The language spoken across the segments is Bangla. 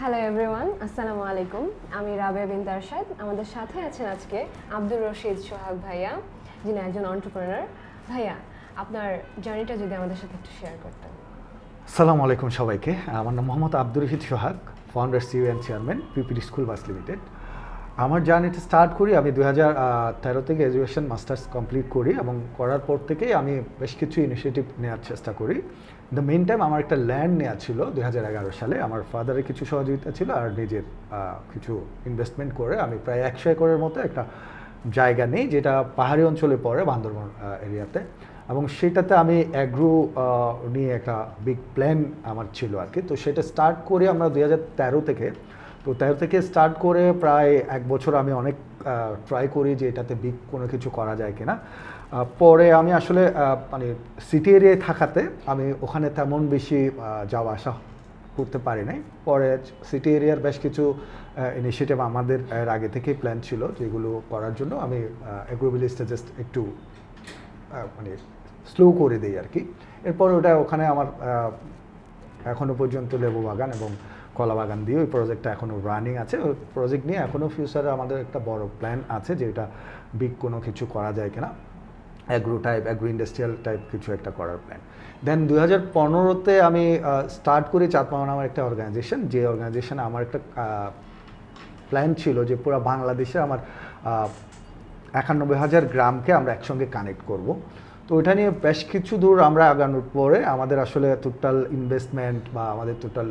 হ্যালো এভরিওয়ান, আসসালামু আলাইকুম। আমি রাবেয়া বিনতে আরশাদ। আমাদের সাথে আছেন আজকে আব্দুর রশিদ সোহাগ ভাইয়া, যিনি একজন এন্টারপ্রেনার। ভাইয়া, আপনার জার্নিটা যদি আমাদের সাথে একটু শেয়ার করতেন। আসসালামু আলাইকুম সবাইকে। আমার নাম Mohammad Abdur Rashid Sohag, founder, CEO and chairman, PPD school bus limited. আমার জার্নিটা স্টার্ট করি আমি 2013 থেকে গ্র্যাজুয়েশন মাস্টার্স কমপ্লিট করি, এবং করার পর থেকেই আমি বেশ কিছু ইনিশিয়েটিভ নেওয়ার চেষ্টা করি। দ্য মেইন টাইম আমার একটা ল্যান্ড নেওয়া ছিল 2011 সালে। আমার ফাদারের কিছু সহযোগিতা ছিল আর নিজের কিছু ইনভেস্টমেন্ট করে আমি প্রায় 100 একরের মতো একটা জায়গা নেই, যেটা পাহাড়ি অঞ্চলে পড়ে, বান্দরবান এরিয়াতে। এবং সেটাতে আমি অ্যাগ্রো নিয়ে একটা বিগ প্ল্যান আমার ছিল আর কি। তো সেটা স্টার্ট করি আমরা 2013 থেকে। তো 13 থেকে স্টার্ট করে প্রায় 1 বছর আমি অনেক ট্রাই করি যে এটাতে বিগ কোনো কিছু করা যায় কিনা। পরে আমি আসলে মানে সিটি এরিয়ায় থাকাতে আমি ওখানে তেমন বেশি যাওয়া আসা করতে পারি নাই। পরে সিটি এরিয়ার বেশ কিছু ইনিশিয়েটিভ আমাদের এর আগে থেকেই প্ল্যান ছিল, যেগুলো করার জন্য আমি অ্যাগ্রো ভিলেজটা জাস্ট একটু মানে স্লো করে দিই আর কি। এরপর ওখানে আমার এখনও পর্যন্ত লেবু বাগান এবং কলা বাগান দিয়ে ওই প্রজেক্টটা এখনও রানিং আছে। ওই প্রজেক্ট নিয়ে এখনও ফিউচারে আমাদের একটা বড় প্ল্যান আছে যে এটা বিগ কোনো কিছু করা যায় কিনা, অ্যাগ্রো ইন্ডাস্ট্রিয়াল টাইপ কিছু একটা করার প্ল্যান। দেন 2015-তে আমি স্টার্ট করি চাঁদমামা নামের একটা অর্গানাইজেশন, যে অর্গানাইজেশনে আমার একটা প্ল্যান ছিল যে পুরো বাংলাদেশে আমার 91,000 গ্রামকে আমরা একসঙ্গে কানেক্ট করব। তো ওইটা নিয়ে বেশ কিছু দূর আমরা আগানোর পরে আমাদের আসলে টোটাল ইনভেস্টমেন্ট বা আমাদের টোটাল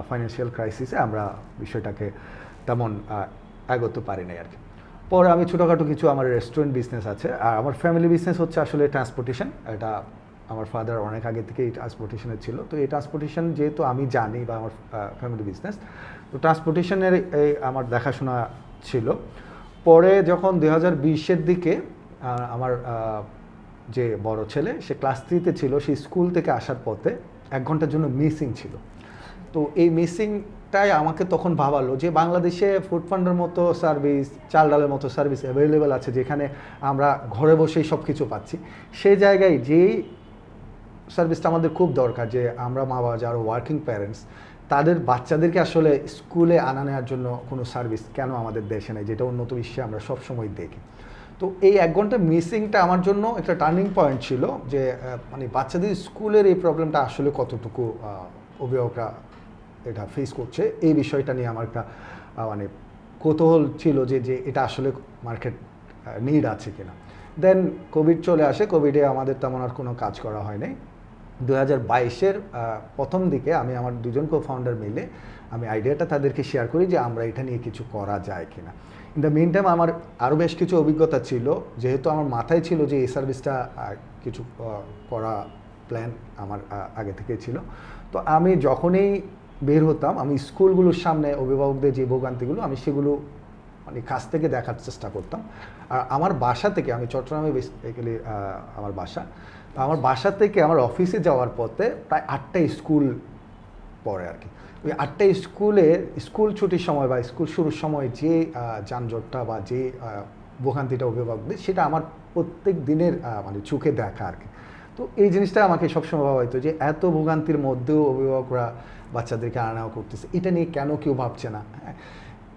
ফাইন্যান্সিয়াল ক্রাইসিসে আমরা বিষয়টাকে তেমন এগোতে পারি নাই আর কি। পরে আমি ছোটোখাটো কিছু আমার রেস্টুরেন্ট বিজনেস আছে, আর আমার ফ্যামিলি বিজনেস হচ্ছে আসলে ট্রান্সপোর্টেশন। এটা আমার ফাদার অনেক আগে থেকে এই ট্রান্সপোর্টেশনে ছিল। তো এই ট্রান্সপোর্টেশন যেহেতু আমি জানি বা আমার ফ্যামিলি বিজনেস, তো ট্রান্সপোর্টেশনের আমার দেখাশোনা ছিল। পরে যখন 2020-এর দিকে আমার যে বড় ছেলে, সে ক্লাস 3-তে ছিল, সে স্কুল থেকে আসার পথে 1 ঘন্টার জন্য মিসিং ছিল। তো এই মিসিংটাই আমাকে তখন ভাবালো যে বাংলাদেশে ফুড পান্ডার মতো সার্ভিস, চাল ডালের মতো সার্ভিস অ্যাভেলেবেল আছে, যেখানে আমরা ঘরে বসেই সব কিছু পাচ্ছি। সেই জায়গায় যেই সার্ভিসটা আমাদের খুব দরকার, যে আমরা মা বাবা যারা ওয়ার্কিং প্যারেন্টস, তাদের বাচ্চাদেরকে আসলে স্কুলে আনা নেওয়ার জন্য কোনো সার্ভিস কেন আমাদের দেশে নেই, যেটা উন্নত বিশ্বে আমরা সবসময় দেখি। তো এই 1 ঘন্টা মিসিংটা আমার জন্য একটা টার্নিং পয়েন্ট ছিল, যে মানে বাচ্চাদের স্কুলের এই প্রবলেমটা আসলে কতটুকু অভিভাবকরা এটা ফেস করছে, এই বিষয়টা নিয়ে আমার একটা মানে কৌতূহল ছিল যে এটা আসলে মার্কেট নিড আছে কিনা। দেন কোভিড চলে আসে। কোভিডে আমাদের তেমন আর কোনো কাজ করা হয় নাই। 2022-এর প্রথম দিকে আমি আমার 2জন কো-ফাউন্ডার মিলে আমি আইডিয়াটা তাদেরকে শেয়ার করি যে আমরা এটা নিয়ে কিছু করা যায় কিনা। ইন দ্য মেইন টাইম আমার আরও বেশ কিছু অভিজ্ঞতা ছিল, যেহেতু আমার মাথায় ছিল যে এই সার্ভিসটা কিছু করা প্ল্যান আমার আগে থেকেই ছিল। তো আমি যখনই বের হতাম, আমি স্কুলগুলোর সামনে অভিভাবকদের যে ভোগান্তিগুলো, আমি সেগুলো মানে কাছ থেকে দেখার চেষ্টা করতাম। আর আমার বাসা থেকে, আমি চট্টগ্রামে বেসিক্যালি আমার বাসা, তো আমার বাসা থেকে আমার অফিসে যাওয়ার পথে প্রায় 8টা স্কুল পড়ে আর কি। ওই 8টা স্কুল ছুটির সময় বা স্কুল শুরুর সময় যে যানজটটা বা যে ভোগান্তিটা অভিভাবকদের, সেটা আমার প্রত্যেক দিনের মানে চোখে দেখা আর কি। তো এই জিনিসটা আমাকে সবসময় ভাবা হতো যে এত ভোগান্তির মধ্যেও অভিভাবকরা বাচ্চাদেরকে আনা নেওয়া করতেছে, এটা নিয়ে কেন কেউ ভাবছে না।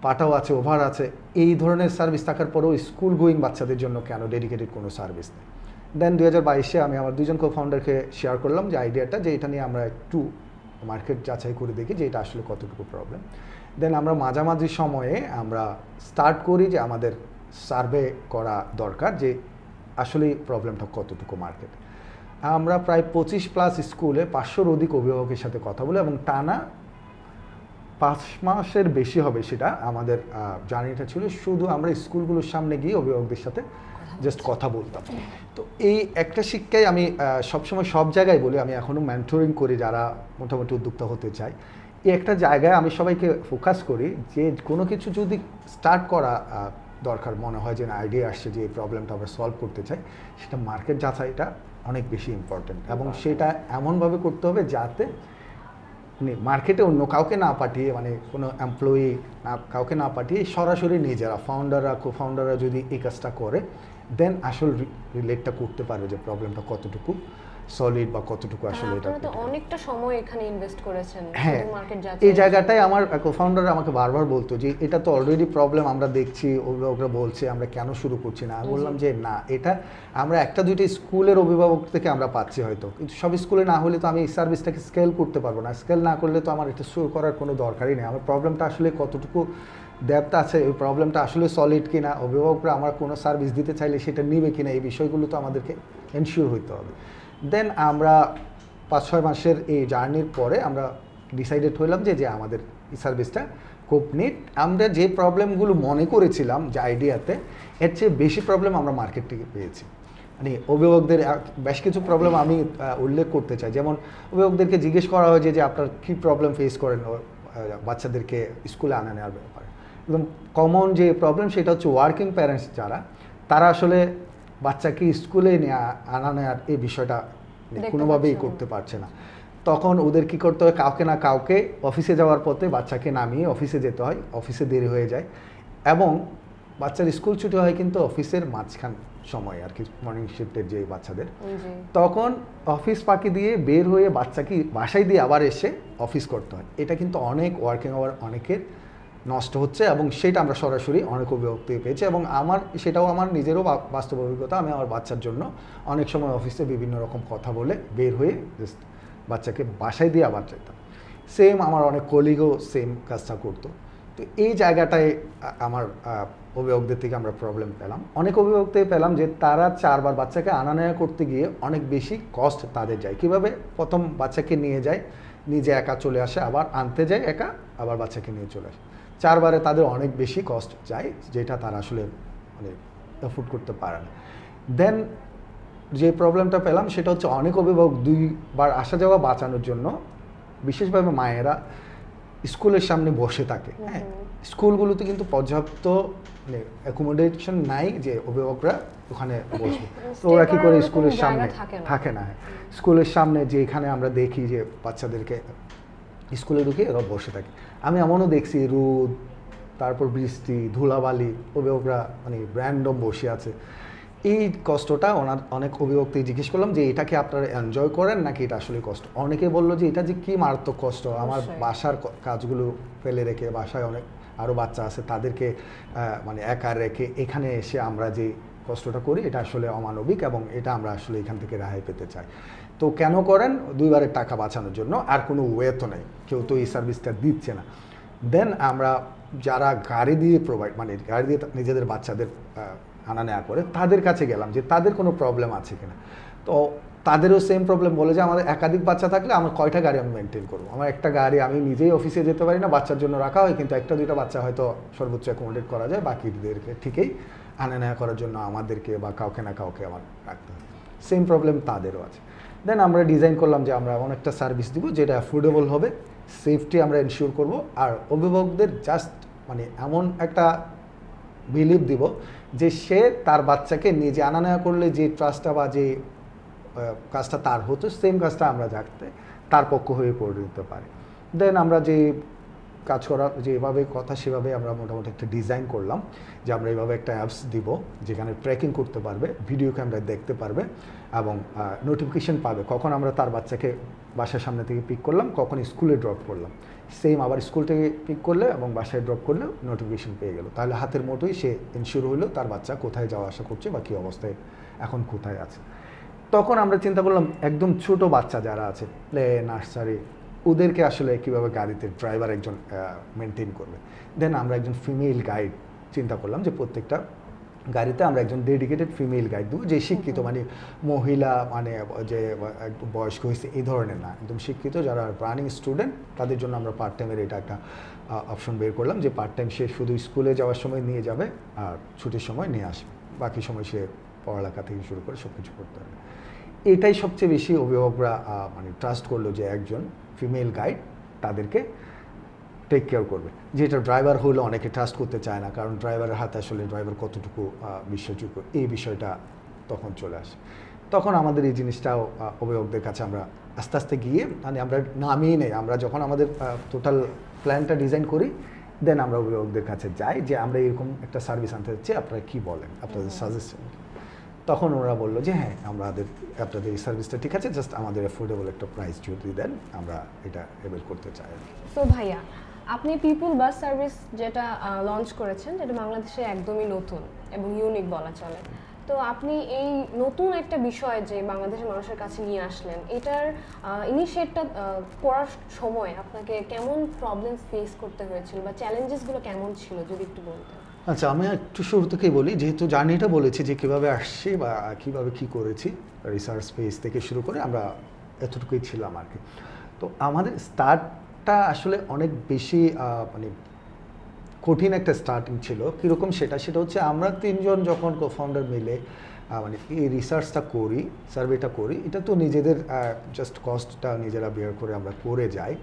পাটাও আছে, ওভার আছে, এই ধরনের সার্ভিস থাকার পরেও স্কুল গোয়িং বাচ্চাদের জন্য কেন ডেডিকেটেড কোনো সার্ভিস নেই। দেন 2022-এ আমি আমার 2জন কো-ফাউন্ডারকে শেয়ার করলাম যে আইডিয়াটা, যে এটা নিয়ে আমরা একটু মার্কেট যাচাই করে দেখি যে এটা আসলে কতটুকু প্রবলেম। দেন আমরা মাঝামাঝি সময়ে আমরা স্টার্ট করি যে আমাদের সার্ভে করা দরকার যে আসলে প্রবলেমটা কতটুকু মার্কেট। আমরা প্রায় 25+ স্কুলে 500-র অধিক অভিভাবকের সাথে কথা বলি, এবং টানা 5 মাসের বেশি হবে সেটা আমাদের জার্নিটা ছিল। শুধু আমরা স্কুলগুলোর সামনে গিয়ে অভিভাবকদের সাথে জাস্ট কথা বলতাম। তো এই একটা শিক্ষাই আমি সবসময় সব জায়গায় বলি, আমি এখনও মেন্টরিং করি যারা মোটামুটি উদ্যোক্তা হতে চায়। এই একটা জায়গায় আমি সবাইকে ফোকাস করি যে কোনো কিছু যদি স্টার্ট করা দরকার মনে হয়, যে আইডিয়া আসছে যে এই প্রবলেমটা আমরা সলভ করতে চাই, সেটা মার্কেট যাচাইটা অনেক বেশি ইম্পর্টেন্ট, এবং সেটা এমনভাবে করতে হবে যাতে মার্কেটে অন্য কাউকে না পাঠিয়ে, মানে কোনো এমপ্লয়ি কাউকে না পাঠিয়ে সরাসরি নিজেরা ফাউন্ডাররা, কো-ফাউন্ডাররা যদি এই কাজটা করে, দেন আসল রিলেটটা করতে পারবে যে প্রবলেমটা কতটুকু। সলিড বা কতটুকু আসলে এটা আপনারা তো অনেকটা সময় এখানে ইনভেস্ট করেছেন হ্যাঁ মার্কেট এই জায়গাটায় আমার কো-ফাউন্ডার আমাকে বারবার বলতো যে এটা তো অলরেডি প্রবলেম আমরা দেখছি, অভিভাবকরা বলছে আমরা কেন শুরু করছি না। আমি বললাম যে না, এটা আমরা একটা দুইটা স্কুলের অভিভাবক থেকে আমরা পাচ্ছি হয়তো, কিন্তু সব স্কুলে না হলে তো আমি এই সার্ভিসটাকে স্কেল করতে পারবো না। স্কেল না করলে তো আমার এটা শুরু করার কোনো দরকারই নেই। আমার প্রবলেমটা আসলে কতটুকু ডেপথ আছে, ওই প্রবলেমটা আসলে সলিড কিনা, অভিভাবকরা আমার কোনো সার্ভিস দিতে চাইলে সেটা নিবে কিনা, এই বিষয়গুলো তো আমাদেরকে এনশিওর হইতে হবে। দেন আমরা 5-6 মাসের এই জার্নির পরে আমরা ডিসাইডেড হইলাম যে আমাদের এই সার্ভিসটা খুব নিট। আমরা যে প্রবলেমগুলো মনে করেছিলাম যে আইডিয়াতে, এর চেয়ে বেশি প্রবলেম আমরা মার্কেট থেকে পেয়েছি। মানে অভিভাবকদের বেশ কিছু প্রবলেম আমি উল্লেখ করতে চাই। যেমন অভিভাবকদেরকে জিজ্ঞেস করা হয় যে আপনার কী প্রবলেম ফেস করেন বাচ্চাদেরকে স্কুলে আনা নেওয়ার ব্যাপারে। একদম কমন যে প্রবলেম সেটা হচ্ছে ওয়ার্কিং প্যারেন্টস যারা, তারা আসলে বাচ্চাকে স্কুলে আনা নেওয়ার এই বিষয়টা কোনোভাবেই করতে পারছে না। তখন ওদের কী করতে হয়, কাউকে না কাউকে অফিসে যাওয়ার পথে বাচ্চাকে নামিয়ে অফিসে যেতে হয়, অফিসে দেরি হয়ে যায়, এবং বাচ্চার স্কুল ছুটি হয় কিন্তু অফিসের মাঝখান সময় আর কি, মর্নিং শিফটের যে বাচ্চাদের, তখন অফিস ফাঁকি দিয়ে বের হয়ে বাচ্চাকে বাসায় দিয়ে আবার এসে অফিস করতে হয়। এটা কিন্তু অনেক ওয়ার্কিং আওয়ার অনেকের নষ্ট হচ্ছে, এবং সেটা আমরা সরাসরি অনেক অভিভাবক থেকে পেয়েছি। এবং সেটাও আমার নিজেরও বাস্তব অভিজ্ঞতা। আমি আমার বাচ্চার জন্য অনেক সময় অফিসে বিভিন্ন রকম কথা বলে বের হয়ে জাস্ট বাচ্চাকে বাসায় দিয়ে আবার যেতাম। সেম আমার অনেক কলিগও সেম কাজটা করতো। তো এই জায়গাটায় আমার অভিভাবকদের থেকে আমরা প্রবলেম পেলাম। অনেক অভিভাবক থেকে পেলাম যে তারা 4 বার বাচ্চাকে আনা নেওয়া করতে গিয়ে অনেক বেশি কস্ট তাদের যায়। কীভাবে? প্রথম বাচ্চাকে নিয়ে যায়, নিজে একা চলে আসে, আবার আনতে যায় একা, আবার বাচ্চাকে নিয়ে চলে আসে। 4 বারে তাদের অনেক বেশি কস্ট যায়, যেটা তারা আসলে মানে অ্যাফোর্ড করতে পারে না। দেন যে প্রবলেমটা পেলাম সেটা হচ্ছে অনেক অভিভাবক 2 বার আসা যাওয়া বাঁচানোর জন্য, বিশেষভাবে মায়েরা স্কুলের সামনে বসে থাকে। হ্যাঁ, স্কুলগুলোতে কিন্তু পর্যাপ্ত মানে অ্যাকোমোডেশন নাই যে অভিভাবকরা ওখানে বসবে। তো ওরা কী করে স্কুলের সামনে থাকে না, স্কুলের সামনে যে এখানে আমরা দেখি যে বাচ্চাদেরকে স্কুলে ঢুকে ওরা বসে থাকে। আমি এমনও দেখছি রোদ, তারপর বৃষ্টি, ধুলাবালি, অভিভাবকরা মানে র্যান্ডম বসে আছে। এই কষ্টটা অনেক অভিভাবককে জিজ্ঞেস করলাম যে এটা কি আপনারা এনজয় করেন নাকি এটা আসলে কষ্ট। অনেকে বললো যে এটা যে কী মারাত্মক কষ্ট, আমার বাসার কাজগুলো ফেলে রেখে, বাসায় অনেক আরও বাচ্চা আছে তাদেরকে মানে একা রেখে এখানে এসে আমরা যে কষ্টটা করি এটা আসলে অমানবিক, এবং এটা আমরা আসলে এখান থেকে রেহাই পেতে চাই। তো কেন করেন? 2 বারের টাকা বাঁচানোর জন্য, আর কোনো ওয়ে তো নেই, কেউ তো এই সার্ভিসটা দিচ্ছে না। দেন আমরা যারা গাড়ি দিয়ে মানে গাড়ি দিয়ে নিজেদের বাচ্চাদের আনা নেওয়া করে তাদের কাছে গেলাম যে তাদের কোনো প্রবলেম আছে কিনা। তো তাদেরও সেম প্রবলেম বলে যে আমাদের একাধিক বাচ্চা থাকলে আমার কয়টা গাড়ি আমি মেনটেন করবো, আমার একটা গাড়ি আমি নিজেই অফিসে যেতে পারি না, বাচ্চার জন্য রাখা হয়, কিন্তু 1-2টা বাচ্চা হয়তো সর্বোচ্চ অ্যাকোমোডেট করা যায়, বাকিদেরকে ঠিকই আনা নেওয়া করার জন্য আমাদেরকে বা কাউকে না কাউকে আমার রাখতে হয়। সেম প্রবলেম তাদেরও আছে। দেন আমরা ডিজাইন করলাম যে আমরা এমন একটা সার্ভিস দিব যেটা অ্যাফোর্ডেবল হবে, সেফটি আমরা এনশিওর করব, আর অভিভাবকদের জাস্ট মানে এমন একটা বিলিভ দিব যে সে তার বাচ্চাকে নিজে আনা নেওয়া করলে যে ট্রাস্টটা বা যে কাজটা তার হতো, সেম কাজটা আমরা যাতে তার পক্ষ হয়ে করে দিতে পারি। দেন আমরা যে কাজ করা যেভাবে কথা সেভাবে আমরা মোটামুটি একটা ডিজাইন করলাম যে আমরা এইভাবে একটা অ্যাপস দিব যেখানে ট্র্যাকিং করতে পারবে, ভিডিও ক্যামেরা দেখতে পারবে, এবং নোটিফিকেশন পাবে কখন আমরা তার বাচ্চাকে বাসার সামনে থেকে পিক করলাম, কখন স্কুলে ড্রপ করলাম। সেম আবার স্কুল থেকে পিক করলে এবং বাসায় ড্রপ করলে নোটিফিকেশন পেয়ে গেল। তাহলে হাতের মুঠোই সে এনশিওর হইলো তার বাচ্চা কোথায় যাওয়া আসা করছে বা কী অবস্থায় এখন কোথায় আছে। তখন আমরা চিন্তা করলাম একদম ছোট বাচ্চা যারা আছে, প্লে, নার্সারি, ওদেরকে আসলে কীভাবে গাড়িতে ড্রাইভার একজন মেনটেন করবে। দেন আমরা একজন ফিমেল গাইড চিন্তা করলাম যে প্রত্যেকটা গাড়িতে আমরা একজন ডেডিকেটেড ফিমেল গাইড দেবো, যে শিক্ষিত, মানে মহিলা মানে যে একটু বয়স্ক হয়েছে এই ধরনের না, একদম শিক্ষিত যারা রানিং স্টুডেন্ট, তাদের জন্য আমরা পার্ট টাইমের এটা একটা অপশন বের করলাম যে পার্ট টাইম সে শুধু স্কুলে যাওয়ার সময় নিয়ে যাবে আর ছুটির সময় নিয়ে আসবে, বাকি সময় সে পড়ালেখা থেকে শুরু করে সব কিছু করতে হবে। এটাই সবচেয়ে বেশি অভিভাবকরা মানে ট্রাস্ট করলো যে একজন ফিমেল গাইড তাদেরকে টেক কেয়ার করবে। যেটা ড্রাইভার হলে অনেকে ট্রাস্ট করতে চায় না, কারণ ড্রাইভারের হাতে আসলে ড্রাইভার কতটুকু বিশ্বাসযোগ্য এই বিষয়টা তখন চলে আসে। তখন আমাদের এই জিনিসটাও অভিভাবকদের কাছে আমরা আস্তে আস্তে গিয়ে মানে আমরা নামিয়ে নেই, আমরা যখন আমাদের টোটাল প্ল্যানটা ডিজাইন করি দেন আমরা অভিভাবকদের কাছে যাই যে আমরা এরকম একটা সার্ভিস আনতে চাচ্ছি, আপনারা কী বলেন, আপনাদের সাজেশন। তখন ওরা বললো যে হ্যাঁ আপনাদের এই সার্ভিসটা ঠিক আছে, জাস্ট আমাদের অ্যাফোর্ডেবল একটা প্রাইস যদি দেন আমরা এটা এবেল করতে চাই আর কি। সো ভাইয়া, আপনি পিপল বাস সার্ভিস যেটা লঞ্চ করেছেন, যেটা বাংলাদেশে একদমই নতুন এবং ইউনিক বলা চলে। তো আপনি এই নতুন একটা বিষয় যে বাংলাদেশের মানুষের কাছে নিয়ে আসলেন, এটার ইনিশিয়েটটা করার সময় আপনাকে কেমন প্রবলেম ফেস করতে হয়েছিল বা চ্যালেঞ্জেসগুলো কেমন ছিল যদি একটু বলতেন। আচ্ছা, আমি একটু শুরু থেকেই বলি, যেহেতু জার্নিটা বলেছি যে কীভাবে আসছি বা কীভাবে কী করেছি, রিসার্চ ফেজ থেকে শুরু করে আমরা এতটুকুই ছিলাম আর কি। তো আমাদের স্টার্টটা আসলে অনেক বেশি মানে কঠিন একটা স্টার্টিং ছিল। কীরকম সেটা হচ্ছে আমরা তিনজন যখন কোফাউন্ডার মিলে মানে এই রিসার্চটা করি, সার্ভেটা করি, এটা তো নিজেদের জাস্ট কস্টটা নিজেরা বের করে আমরা করে যাই,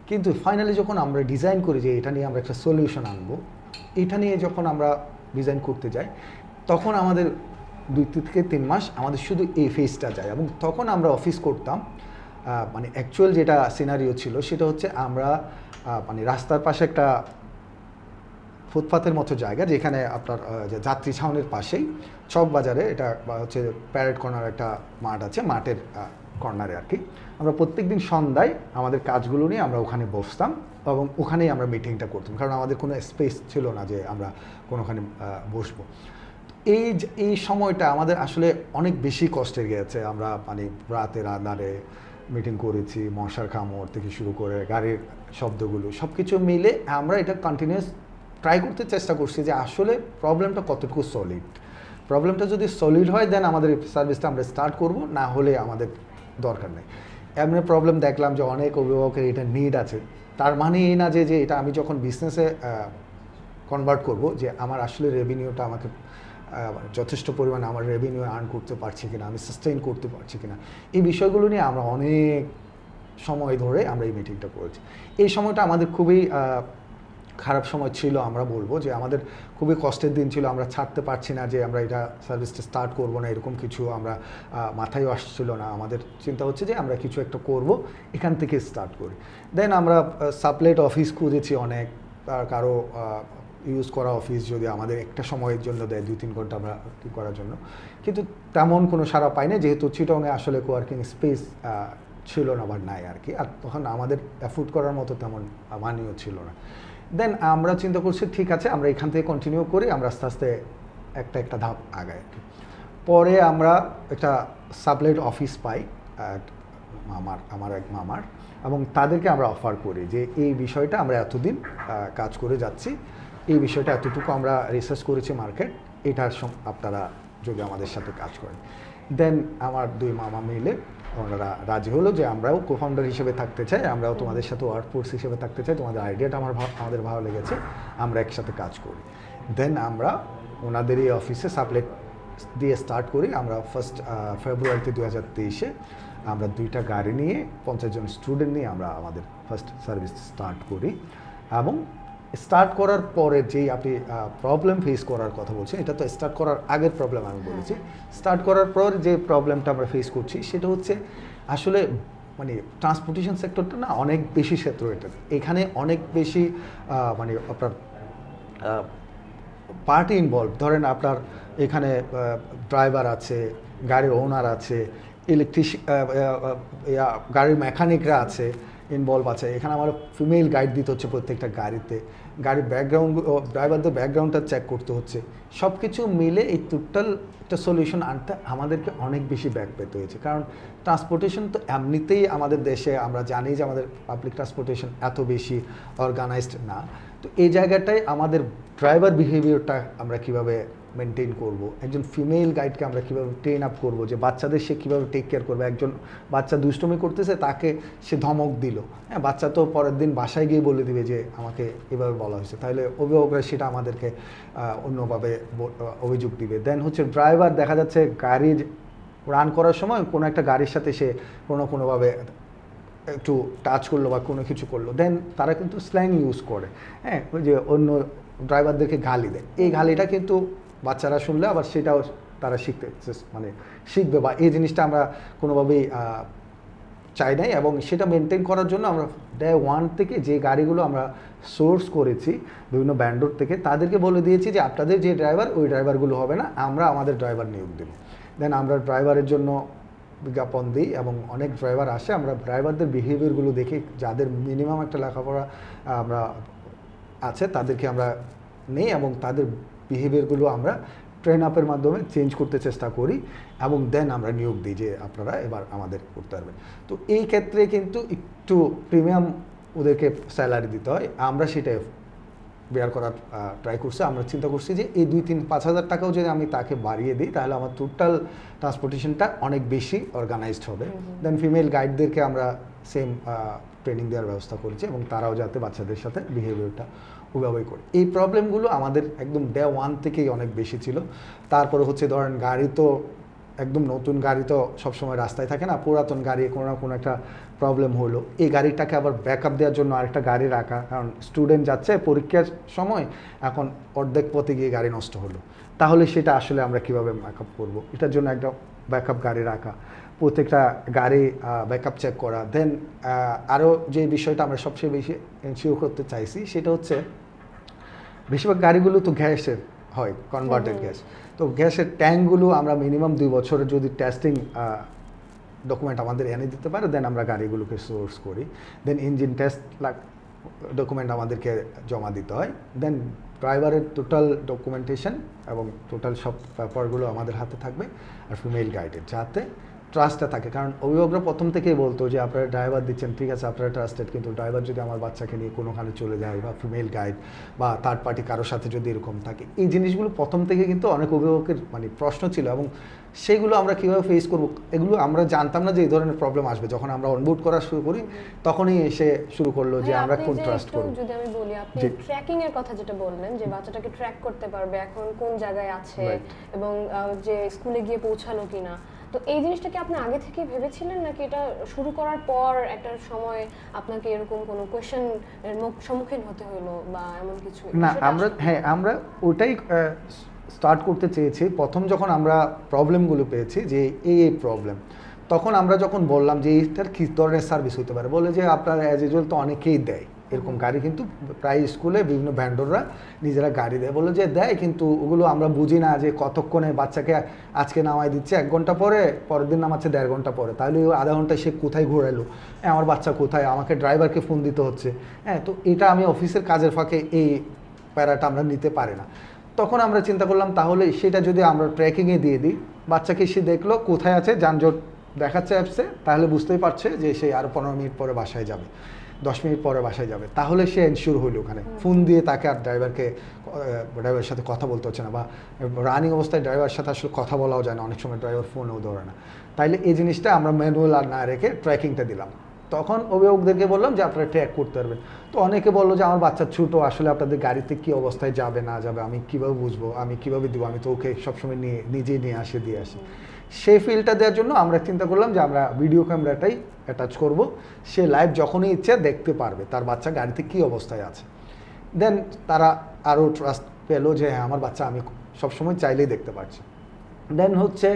কিন্তু ফাইনালি যখন আমরা ডিজাইন করি যে এটা নিয়ে আমরা একটা সলিউশন আনবো, এটা নিয়ে যখন আমরা ডিজাইন করতে যাই তখন আমাদের 2 থেকে 3 মাস আমাদের শুধু এই ফেজটা যায়। এবং তখন আমরা অফিস করতাম, মানে অ্যাকচুয়াল যেটা সিনারিও ছিল সেটা হচ্ছে আমরা মানে রাস্তার পাশে একটা ফুটপাথের মতো জায়গা, যেখানে আপনার যে যাত্রী ছাউনির পাশেই চক বাজারে, এটা হচ্ছে প্যারেড কর্নার একটা মাঠ আছে, মাঠের কর্নারে আর কি। আমরা প্রত্যেকদিন সন্ধ্যায় আমাদের কাজগুলো নিয়ে আমরা ওখানে বসতাম এবং ওখানেই আমরা মিটিংটা করতাম, কারণ আমাদের কোনো স্পেস ছিল না যে আমরা কোনোখানে বসবো। এই সময়টা আমাদের আসলে অনেক বেশি কষ্টের গেছে। আমরা মানে রাতের আঁধারে মিটিং করেছি, মশার কামড় থেকে শুরু করে গাড়ির শব্দগুলো সব কিছু মিলে আমরা এটা কন্টিনিউয়াস ট্রাই করতে চেষ্টা করছি যে আসলে প্রবলেমটা কতটুকু সলিড। প্রবলেমটা যদি সলিড হয় দেন আমাদের সার্ভিসটা আমরা স্টার্ট করব, না হলে আমাদের দরকার নেই। এমনি প্রবলেম দেখলাম যে অনেক অভিভাবকের এটা নিড আছে, তার মানে এই না যে এটা আমি যখন বিজনেসে কনভার্ট করব যে আমার আসলে রেভিনিউটা আমাকে যথেষ্ট পরিমাণে আমার রেভিনিউ আর্ন করতে পারছি কিনা, আমি সাস্টেইন করতে পারছি কিনা, এই বিষয়গুলো নিয়ে আমরা অনেক সময় ধরে আমরা এই মিটিংটা করেছি। এই সময়টা আমাদের খুবই খারাপ সময় ছিল, আমরা বলবো যে আমাদের খুবই কষ্টের দিন ছিল। আমরা ছাড়তে পারছি না যে আমরা এটা সার্ভিসটা স্টার্ট করবো না, এরকম কিছু আমরা মাথায় আসছিল না। আমাদের চিন্তা হচ্ছে যে আমরা কিছু একটা করব, এখান থেকে স্টার্ট করি। দেন আমরা সাপ্লাইট অফিস খুঁজেছি অনেক, কারো ইউজ করা অফিস যদি আমাদের একটা সময়ের জন্য দেয় 2-3 ঘন্টা আমরা কী করার জন্য, কিন্তু তেমন কোনো সাড়া পাই না, যেহেতু চিটংয়ে আসলে কোয়ার্কিং স্পেস ছিল না বা নাই আর কি। আর তখন আমাদের অ্যাফোর্ড করার মতো তেমন মানিও ছিল না। দেন আমরা চিন্তা করছি ঠিক আছে আমরা এখান থেকে কন্টিনিউ করি, আমরা আস্তে আস্তে একটা ধাপ আগাই আর কি। পরে আমরা একটা সাপ্লাইট অফিস পাই আমার এক মামার, এবং তাদেরকে আমরা অফার করি যে এই বিষয়টা আমরা এতদিন কাজ করে যাচ্ছি, এই বিষয়টা এতটুকু আমরা রিসার্চ করেছি মার্কেট, এটার আপনারা যদি আমাদের সাথে কাজ করেন। দেন আমার 2 মামা মিলে ওনারা রাজি হলো যে আমরাও কোফাউন্ডার হিসেবে থাকতে চাই, আমরাও তোমাদের সাথে ওয়ার্কফোর্স হিসেবে থাকতে চাই, তোমাদের আইডিয়াটা আমাদের ভালো লেগেছে, আমরা একসাথে কাজ করি। দেন আমরা ওনাদের এই অফিসে সাপ্লাইট দিয়ে স্টার্ট করি। আমরা ফার্স্ট ফেব্রুয়ারিতে 2023-এ আমরা 2টা গাড়ি নিয়ে 50 জন স্টুডেন্ট নিয়ে আমরা আমাদের ফার্স্ট সার্ভিস স্টার্ট করি। এবং স্টার্ট করার পরে যেই আপনি প্রবলেম ফেস করার কথা বলছেন, এটা তো স্টার্ট করার আগের প্রবলেম আমি বলেছি। স্টার্ট করার পর যে প্রবলেমটা আমরা ফেস করছি সেটা হচ্ছে আসলে মানে ট্রান্সপোর্টেশন সেক্টরটা না অনেক বেশি স্যাচুরেটেড। এখানে অনেক বেশি মানে আপনার পার্টি ইনভলভ। ধরেন আপনার এখানে ড্রাইভার আছে, গাড়ির ওনার আছে, গাড়ির মেকানিকরা আছে, ইনভলভ আছে। এখানে আমার ফিমেল গাইড দিতে হচ্ছে প্রত্যেকটা গাড়িতে, গাড়ির ব্যাকগ্রাউন্ড, ড্রাইভারদের ব্যাকগ্রাউন্ডটা চেক করতে হচ্ছে। সব কিছু মিলে এই টোটাল একটা সলিউশন আনতে আমাদেরকে অনেক বেশি ব্যাক পেতে হয়েছে। কারণ ট্রান্সপোর্টেশন তো এমনিতেই আমাদের দেশে আমরা জানি যে আমাদের পাবলিক ট্রান্সপোর্টেশন এত বেশি অর্গানাইজড না। তো এই জায়গাটায় আমাদের ড্রাইভার বিহেভিয়ারটা আমরা কীভাবে মেনটেন করব, একজন ফিমেল গাইডকে আমরা কীভাবে ট্রেন আপ করবো, যে বাচ্চাদের সে কীভাবে টেক কেয়ার করবে। একজন বাচ্চা দুষ্টুমি করতেছে, তাকে সে ধমক দিল, হ্যাঁ, বাচ্চা তো পরের দিন বাসায় গিয়ে বলে দিবে যে আমাকে এভাবে বলা হয়েছে, তাহলে অভিভাবকরা সেটা আমাদেরকে অন্যভাবে অভিযোগ দিবে। দেন হচ্ছে ড্রাইভার দেখা যাচ্ছে গাড়ির রান করার সময় কোনো একটা গাড়ির সাথে সে কোনোভাবে একটু টাচ করলো বা কোনো কিছু করলো, দেন তারা কিন্তু স্ল্যাং ইউজ করে, হ্যাঁ, ওই যে অন্য ড্রাইভারদেরকে গালি দেয়। এই গালিটা কিন্তু বাচ্চারা শুনলে আবার সেটাও তারা শিখবে, বা এই জিনিসটা আমরা কোনোভাবেই চাই নাই। এবং সেটা মেনটেন করার জন্য আমরা ডে 1 থেকে যে গাড়িগুলো আমরা সোর্স করেছি বিভিন্ন ব্যান্ডর থেকে, তাদেরকে বলে দিয়েছি যে আপনাদের যে ড্রাইভার, ওই ড্রাইভারগুলো হবে না, আমরা আমাদের ড্রাইভার নিয়োগ দেবো। দেন আমরা ড্রাইভারের জন্য বিজ্ঞাপন দিই এবং অনেক ড্রাইভার আসে, আমরা ড্রাইভারদের বিহেভিয়ারগুলো দেখি, যাদের মিনিমাম একটা লেখাপড়া আমরা আছে তাদেরকে আমরা নেই এবং তাদের বিহেভিয়ারগুলো আমরা ট্রেন আপের মাধ্যমে চেঞ্জ করতে চেষ্টা করি এবং দেন আমরা নিয়োগ দিই যে আপনারা এবার আমাদের করতে পারবেন। তো এই ক্ষেত্রে কিন্তু একটু প্রিমিয়াম ওদেরকে স্যালারি দিতে হয়, আমরা সেটাই বেয়ার করার ট্রাই করছি। আমরা চিন্তা করছি যে এই 2-3-5 হাজার টাকাও যদি আমি তাকে বাড়িয়ে দিই তাহলে আমার টোটাল ট্রান্সপোর্টেশনটা অনেক বেশি অর্গানাইজড হবে। দেন ফিমেল গাইডদেরকে আমরা সেম ট্রেনিং দেওয়ার ব্যবস্থা করেছি এবং তারাও যাতে বাচ্চাদের সাথে বিহেভিয়ারটা ওইভাবেই করে। এই প্রবলেমগুলো আমাদের একদম ডে ওয়ান থেকেই অনেক বেশি ছিল। তারপরে হচ্ছে ধরেন গাড়ি তো একদম নতুন গাড়ি তো সবসময় রাস্তায় থাকে না, পুরাতন গাড়ি কোনো না কোনো একটা প্রবলেম হলো, এই গাড়িটাকে আবার ব্যাকআপ দেওয়ার জন্য আরেকটা গাড়ি রাখা, কারণ স্টুডেন্ট যাচ্ছে পরীক্ষার সময়, এখন অর্ধেক পথে গিয়ে গাড়ি নষ্ট হলো, তাহলে সেটা আসলে আমরা কীভাবে ব্যাকআপ করবো, এটার জন্য একটা ব্যাকআপ গাড়ি রাখা, প্রত্যেকটা গাড়ি ব্যাকআপ চেক করা। দেন আরও যে বিষয়টা আমরা সবচেয়ে বেশি এনশিওর করতে চাইছি সেটা হচ্ছে বেশিরভাগ গাড়িগুলো তো গ্যাসের হয়, কনভার্টেড গ্যাস, তো গ্যাসের ট্যাঙ্কগুলো আমরা মিনিমাম 2 বছরের যদি টেস্টিং ডকুমেন্ট আমাদের এনে দিতে পারে দেন আমরা গাড়িগুলোকে সোর্স করি। দেন ইঞ্জিন টেস্ট ডকুমেন্ট আমাদেরকে জমা দিতে হয়। দেন ড্রাইভারের টোটাল ডকুমেন্টেশন এবং টোটাল সব ব্যাপারগুলো আমাদের হাতে থাকবে আর ফিমেল গাইডের, যাতে ট্রাস্টটা থাকে। কারণ অভিভাবকরা প্রথম থেকেই বলতো যে আপনারা ড্রাইভার দিচ্ছেন ঠিক আছে আপনারা ট্রাস্টেড, কিন্তু ড্রাইভার যদি আমার বাচ্চাকে নিয়ে কোনোখানে চলে যায় বা ফিমেল গাইড বা থার্ড পার্টি কারোর সাথে যদি এরকম থাকে, এই জিনিসগুলো প্রথম থেকে কিন্তু অনেক অভিভাবকের মানে প্রশ্ন ছিল এবং সেগুলো আমরা কীভাবে ফেস করবো এগুলো আমরা জানতাম না যে এই ধরনের প্রবলেম আসবে। যখন আমরা অনবোর্ড করা শুরু করি তখনই এসে শুরু করলো যে আমরা কোন ট্রাস্ট করব। যদি আমি বলি, আপনি ট্র্যাকিং এর কথা যেটা বললেন যে বাচ্চাটাকে ট্র্যাক করতে পারবে এখন কোন জায়গায় আছে এবং যে স্কুলে গিয়ে পৌঁছালো কিনা, তো এই জিনিসটা কি আপনি আগে থেকে ভেবেছিলেন নাকি এটা শুরু করার পর একটা সময় আপনাকে এরকম কোনো কোশ্চেন এর সম্মুখীন হতে হলো বা এমন কিছু? না, আমরা ওটাই স্টার্ট করতে চেয়েছি। প্রথম যখন আমরা প্রবলেমগুলো পেয়েছি যে এই প্রবলেম, তখন আমরা যখন বললাম যে এইটার কী ধরনের সার্ভিস হতে পারে, বলে যে আপনার অ্যাজ ইউজুয়াল তো অনেকেই দেয় এরকম গাড়ি, কিন্তু প্রায় স্কুলে বিভিন্ন ভ্যান্ডররা নিজেরা গাড়ি দেয়, বলে যে দেয় কিন্তু ওগুলো আমরা বুঝি না যে কতক্ষণে বাচ্চাকে আজকে নামাই দিচ্ছে 1 ঘন্টা পরে, পরের দিন নামাচ্ছে 1.5 ঘন্টা পরে, তাহলে ওই আধা ঘন্টায় সে কোথায় ঘোরালো, আমার বাচ্চা কোথায়, আমাকে ড্রাইভারকে ফোন দিতে হচ্ছে। হ্যাঁ, তো এটা আমি অফিসের কাজের ফাঁকে এই প্যারাটা আমরা নিতে পারি না। তখন আমরা চিন্তা করলাম তাহলে সেটা যদি আমরা ট্র্যাকিংয়ে দিয়ে দিই, বাচ্চাকে সে দেখলো কোথায় আছে, যানজট দেখাচ্ছে অ্যাপসে, তাহলে বুঝতেই পারছে যে সে আরও 15 মিনিট পরে বাসায় যাবে, 10 মিনিট পরে বাসায় যাবে, তাহলে সে এনশিওর হইলো। ওখানে ফোন দিয়ে তাকে আর ড্রাইভারের সাথে কথা বলতে হচ্ছে না, বা রানিং অবস্থায় ড্রাইভারের সাথে আসলে কথা বলাও যায় না, অনেক সময় ড্রাইভার ফোনও ধরে না। তাইলে এই জিনিসটা আমরা ম্যানুয়াল আর না রেখে ট্র্যাকিংটা দিলাম। তখন অভিভাবকদেরকে বললাম যে আপনারা ট্র্যাক করতে পারবেন। তো অনেকে বললো যে আমার বাচ্চা ছোটো, আসলে আপনাদের গাড়িতে কী অবস্থায় যাবে না যাবে আমি কীভাবে বুঝবো, আমি কীভাবে দেবো, আমি তো ওকে সবসময় নিজেই নিয়ে দিয়ে আসি। সেই ফিলটা দেওয়ার জন্য আমরা চিন্তা করলাম যে আমরা ভিডিও ক্যামেরাটাই অ্যাটাচ করব, সে লাইভ যখনই ইচ্ছে দেখতে পারবে তার বাচ্চা গাড়িতে কী অবস্থায় আছে। দেন তারা আরও ট্রাস্ট পেলো যে হ্যাঁ আমার বাচ্চা আমি সবসময় চাইলেই দেখতে পাচ্ছি। দেন হচ্ছে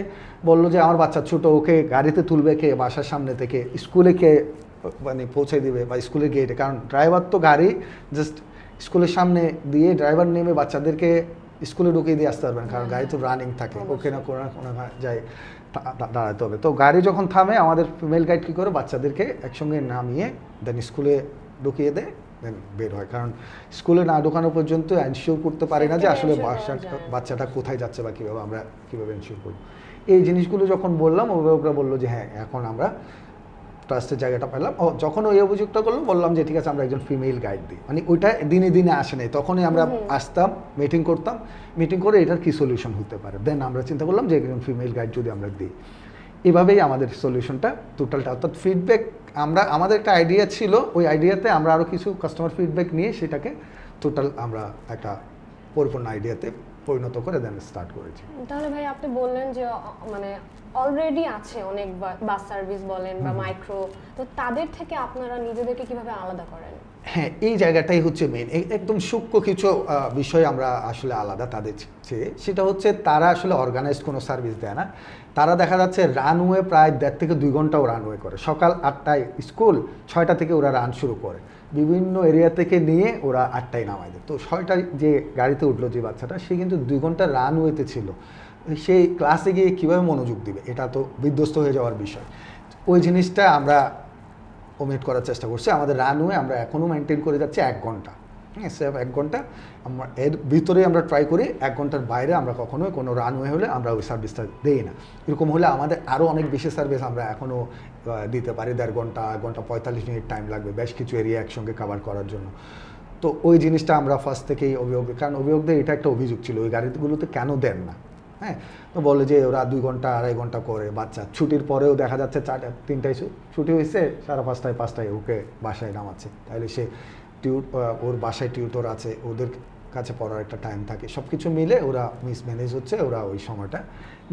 বললো যে আমার বাচ্চা ছোটো, ওকে গাড়িতে তুলবে কে, বাসার সামনে থেকে স্কুলে কে মানে পৌঁছে দিবে বা স্কুলের গেটে, কারণ ড্রাইভার তো গাড়ি জাস্ট স্কুলের সামনে দিয়ে ড্রাইভার নেমে বাচ্চাদেরকে স্কুলে ঢুকিয়ে দিয়ে আসতে পারবেন, কারণ গাড়ি তো রানিং থাকে, ওকে না কোনো না কোনো যায় দাঁড়াতে হবে। তো গাড়ি যখন থামে আমাদের ফিমেল গাইড কী করে বাচ্চাদেরকে একসঙ্গে নামিয়ে দেন স্কুলে ঢুকিয়ে দেয়, দেন বের হয়। কারণ স্কুলে না ঢোকানো পর্যন্ত এনশিওর করতে পারি না যে আসলে বাচ্চাটা কোথায় যাচ্ছে বা আমরা কীভাবে এনশিওর করবো। এই জিনিসগুলো যখন বললাম অভিভাবকরা বললো যে হ্যাঁ এখন আমরা ট্রাস্টের জায়গাটা পেলাম। যখন ওই অভিযোগটা করলো বললাম যে ঠিক আছে আমরা একজন ফিমেল গাইড দিই, মানে ওইটা দিনে দিনে আসে নাই, তখনই আমরা আসতাম, মিটিং করতাম, মিটিং করে এটার কী সলিউশন হতে পারে, দেন আমরা চিন্তা করলাম যে একজন ফিমেল গাইড যদি আমরা দিই। এভাবেই আমাদের সলিউশনটা টোটালটা, অর্থাৎ ফিডব্যাক আমাদের একটা আইডিয়া ছিল, ওই আইডিয়াতে আমরা আরও কিছু কাস্টমার ফিডব্যাক নিয়ে সেটাকে টোটাল আমরা একটা পরিপূর্ণ আইডিয়াতে পরিণত করে দেন স্টার্ট করেছি। তাহলে ভাই আপনি বললেন যে মানে অলরেডি আছে অনেক বাস সার্ভিস বলেন বা মাইক্রো, তো তাদের থেকে আপনারা নিজেদেরকে কিভাবে আলাদা করেন? হ্যাঁ, এই জায়গাটাই হচ্ছে মেইন, একদম সূক্ষ্ম কিছু বিষয় আমরা আসলে আলাদা তাদের চেয়ে। সেটা হচ্ছে তারা আসলে অর্গানাইজড কোনো সার্ভিস দেয় না, তারা দেখা যাচ্ছে রানওয়ে প্রায় 1.5 থেকে 2 ঘন্টাও রানওয়ে করে। সকাল 8টায় স্কুল, 6টা থেকে ওরা রান শুরু করে, বিভিন্ন এরিয়া থেকে নিয়ে ওরা 8টায় নামায় দেয়। তো 6টায় যে গাড়িতে উঠলো যে বাচ্চাটা, সে কিন্তু 2 ঘন্টা রানওয়েতে ছিল, সেই ক্লাসে গিয়ে কীভাবে মনোযোগ দিবে, এটা তো বিধ্বস্ত হয়ে যাওয়ার বিষয়। ওই জিনিসটা আমরা ওমিট করার চেষ্টা করছি। আমাদের রানওয়ে আমরা এখনও মেনটেন করে যাচ্ছি 1 ঘন্টা, হ্যাঁ সেভ 1 ঘন্টা। আমরা এর ভিতরেই আমরা ট্রাই করি, 1 ঘন্টার বাইরে আমরা কখনোই কোনো রানওয়ে হলে আমরা ওই সার্ভিসটা দিই না। এরকম হলে আমাদের আরও অনেক বেশি সার্ভিস আমরা এখনও দিতে পারি। 1.5 ঘন্টা, 1 ঘন্টা 45 মিনিট টাইম লাগবে বেশ কিছু এরিয়া একসঙ্গে কভার করার জন্য। তো ওই জিনিসটা আমরা ফার্স্ট থেকেই কারণ অভিভাবকদের এটা একটা অভিযোগ ছিল, ওই গাড়িগুলোতে কেন দেন না, হ্যাঁ। তো বলে যে ওরা 2 ঘন্টা 2.5 ঘন্টা করে, বাচ্চা ছুটির পরেও দেখা যাচ্ছে 3টায় ছুটি হয়েছে, 5:30 5টায় ওকে বাসায় নামাচ্ছে। তাহলে সে ওর বাসায় টিউটর আছে, ওদের কাছে পড়ার একটা টাইম থাকে, সব কিছু মিলে ওরা মিসম্যানেজ হচ্ছে, ওরা ওই সময়টা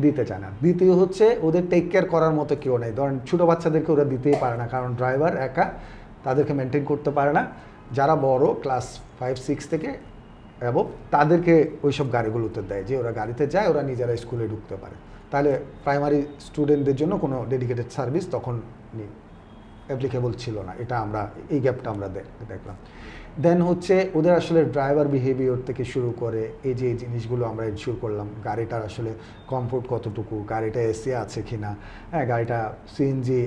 দিতে চায় না। দ্বিতীয় হচ্ছে ওদের টেক কেয়ার করার মতো কেউ নেই। ধরেন ছোটো বাচ্চাদেরকে ওরা দিতেই পারে না, কারণ ড্রাইভার একা তাদেরকে মেনটেন করতে পারে না। যারা বড় ক্লাস 5 6 থেকে এবং তাদেরকে ওইসব গাড়িগুলোতে দেয়, যে ওরা গাড়িতে যায়, ওরা নিজেরা স্কুলে ঢুকতে পারে। তাহলে প্রাইমারি স্টুডেন্টদের জন্য কোনো ডেডিকেটেড সার্ভিস তখন অ্যাপ্লিকেবল ছিল না। এটা আমরা এই গ্যাপটা আমরা দেখলাম। দেন হচ্ছে ওদের আসলে ড্রাইভার বিহেভিয়ার থেকে শুরু করে এই যে জিনিসগুলো আমরা ইনশিওর করলাম, গাড়িটার আসলে কমফোর্ট কতটুকু, গাড়িটা এসি আছে কি না, হ্যাঁ গাড়িটা সিএনজি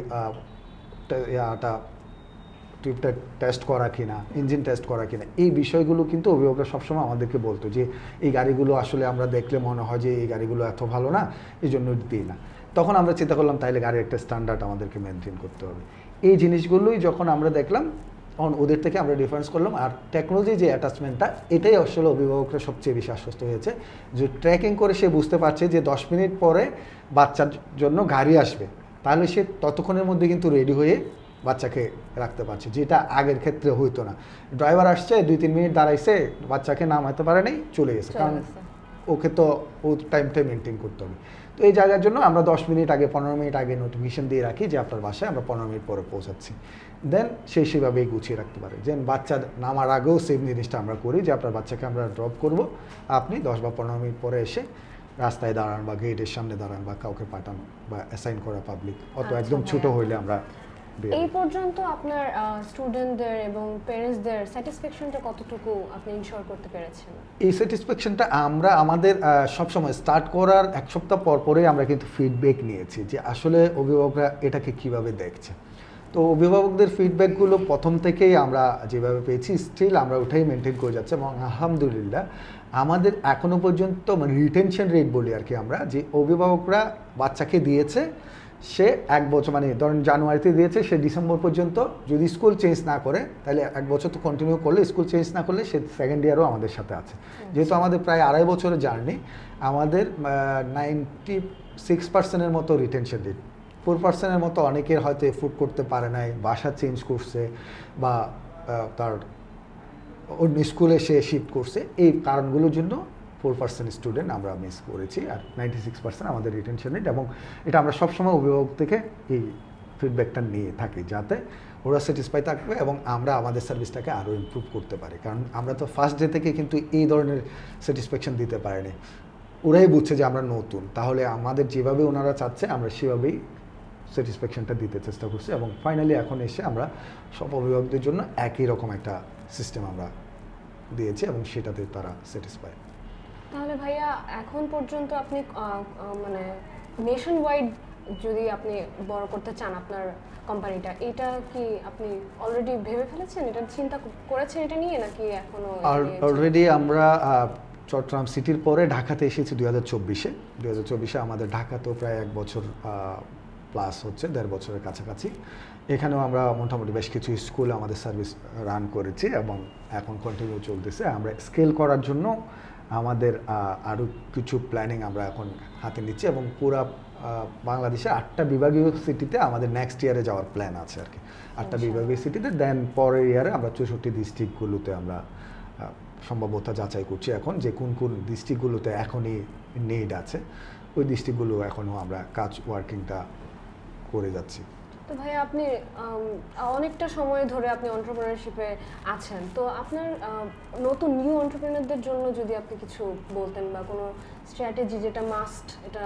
টিউবটা টেস্ট করা কিনা, ইঞ্জিন টেস্ট করা কিনা, এই বিষয়গুলো কিন্তু অভিভাবকরা সবসময় আমাদেরকে বলতো যে এই গাড়িগুলো আসলে আমরা দেখলে মনে হয় যে এই গাড়িগুলো এত ভালো না, এই জন্য দিই না। তখন আমরা চিন্তা করলাম তাইলে গাড়ির একটা স্ট্যান্ডার্ড আমাদেরকে মেনটেন করতে হবে। এই জিনিসগুলোই যখন আমরা দেখলাম তখন ওদের থেকে আমরা ডিফারেন্স করলাম। আর টেকনোলজি যে অ্যাটাচমেন্টটা, এটাই আসলে অভিভাবকরা সবচেয়ে বেশি আশ্বস্ত হয়েছে, যে ট্র্যাকিং করে সে বুঝতে পারছে যে 10 মিনিট পরে বাচ্চার জন্য গাড়ি আসবে, তাহলে সে ততক্ষণের মধ্যে কিন্তু রেডি হয়ে বাচ্চাকে রাখতে পারছে, যেটা আগের ক্ষেত্রে হইতো না। ড্রাইভার আসছে, 2-3 মিনিট দাঁড়াইছে, বাচ্চাকে নামাতে পারে নাই, চলে গেছে, কারণ ওকে তো ও টাইমটা মেনটেন করতে হবে। তো এই জায়গার জন্য আমরা 10 মিনিট আগে 15 মিনিট আগে নোটিফিকেশন দিয়ে রাখি যে আপনার বাসায় আমরা 15 মিনিট পরে পৌঁছাচ্ছি। দেন সেভাবেই গুছিয়ে রাখতে পারে। যেন বাচ্চা নামার আগেও সেম জিনিসটা আমরা করি, যে আপনার বাচ্চাকে আমরা ড্রপ করব, আপনি 10 বা 15 মিনিট পরে এসে রাস্তায় দাঁড়ান বা গেটের সামনে দাঁড়ান বা কাউকে পাঠান বা অ্যাসাইন করা পাবলিক, অত একদম ছোটো হইলে আমরা। এই পর্যন্ত আপনার স্টুডেন্টদের এবং প্যারেন্টসদের স্যাটিসফ্যাকশনটা কতটুকু আপনি ইনশিওর করতে পেরেছেন? এই স্যাটিসফ্যাকশনটা আমরা আমাদের সবসময় স্টার্ট করার 1 সপ্তাহ পরেই আমরা কিন্তু ফিডব্যাক নিয়েছি, যে আসলে অভিভাবকরা এটাকে কিভাবে দেখছে। তো অভিভাবকদের ফিডব্যাকগুলো প্রথম থেকেই আমরা যেভাবে পেয়েছি, স্টিল আমরা ওটাই মেনটেন করে যাচ্ছি। এবং আলহামদুলিল্লাহ আমাদের এখনও পর্যন্ত মানে রিটেনশন রেট বলি আর কি আমরা, যে অভিভাবকরা বাচ্চাকে দিয়েছে, সে 1 বছর মানে ধরেন জানুয়ারিতে দিয়েছে, সে ডিসেম্বর পর্যন্ত যদি স্কুল চেঞ্জ না করে, তাহলে 1 বছর তো কন্টিনিউ করলে, স্কুল চেঞ্জ না করলে সে সেকেন্ড ইয়ারও আমাদের সাথে আছে। যেহেতু আমাদের প্রায় 2.5 বছরের জার্নি, আমাদের 96%-এর মতো রিটেনশন রেট। 4%-এর মতো অনেকের হয়তো এফোর্ড করতে পারে নাই, বাসা চেঞ্জ করছে বা তার অন্য স্কুলে সে শিফট করছে, এই কারণগুলোর জন্য 4% স্টুডেন্ট আমরা মিস করেছি, আর 96% আমাদের রিটেনশন রেট। এবং এটা আমরা সবসময় অভিভাবক থেকে এই ফিডব্যাকটা নিয়ে থাকি, যাতে ওরা স্যাটিসফাই থাকবে এবং আমরা আমাদের সার্ভিসটাকে আরও ইমপ্রুভ করতে পারি। কারণ আমরা তো ফার্স্ট ডে থেকে কিন্তু এই ধরনের স্যাটিসফ্যাকশন দিতে পারিনি, ওরাই বুঝছে যে আমরা নতুন, তাহলে আমাদের যেভাবে ওনারা চাচ্ছে আমরা সেভাবেই স্যাটিসফ্যাকশনটা দিতে চেষ্টা করছি। এবং ফাইনালি এখন এসে আমরা সব অভিভাবকদের জন্য একই রকম একটা সিস্টেম আমরা দিয়েছি এবং সেটাতে তারা স্যাটিসফাই। তাহলে ভাইয়া এখন পর্যন্ত আপনি মানে নেশন ওয়াইড যদি আপনি বড় করতে চান আপনার কোম্পানিটা, এটা কি আপনি অলরেডি ভেবে ফেলেছেন, এটা চিন্তা করেছেন এটা নিয়ে, নাকি এখনো? অলরেডি আমরা চট্টগ্রাম সিটির পরে ঢাকাতে এসেছি 2024-এ। আমাদের ঢাকাতেও প্রায় 1 বছর প্লাস হচ্ছে, 1.5 বছরের কাছাকাছি। এখানেও আমরা মোটামুটি বেশ কিছু স্কুলে আমাদের সার্ভিস রান করেছি এবং এখন কন্টিনিউ চলতেছে। আমরা স্কেল করার জন্য আমাদের আরও কিছু প্ল্যানিং আমরা এখন হাতে নিচ্ছি এবং পুরা বাংলাদেশে 8টা বিভাগীয় সিটিতে আমাদের নেক্সট ইয়ারে যাওয়ার প্ল্যান আছে আর কি। 8টা বিভাগীয় সিটিতে, দেন পরের ইয়ারে আমরা 64 ডিস্ট্রিক্টগুলোতে আমরা সম্ভাব্যতা যাচাই করছি এখন, যে কোন কোন ডিস্ট্রিক্টগুলোতে এখনই নিড আছে, ওই ডিস্ট্রিক্টগুলো এখনও আমরা কাজ ওয়ার্কিংটা করে যাচ্ছি। তো ভাই আপনি অনেকটা সময় ধরে আপনি এন্টারপ্রেনারশিপে আছেন, তো আপনার নতুন নিউ এন্টারপ্রেনারদের জন্য যদি আপনি কিছু বলতেন বা কোনো স্ট্র্যাটেজি যেটা মাস্ট, এটা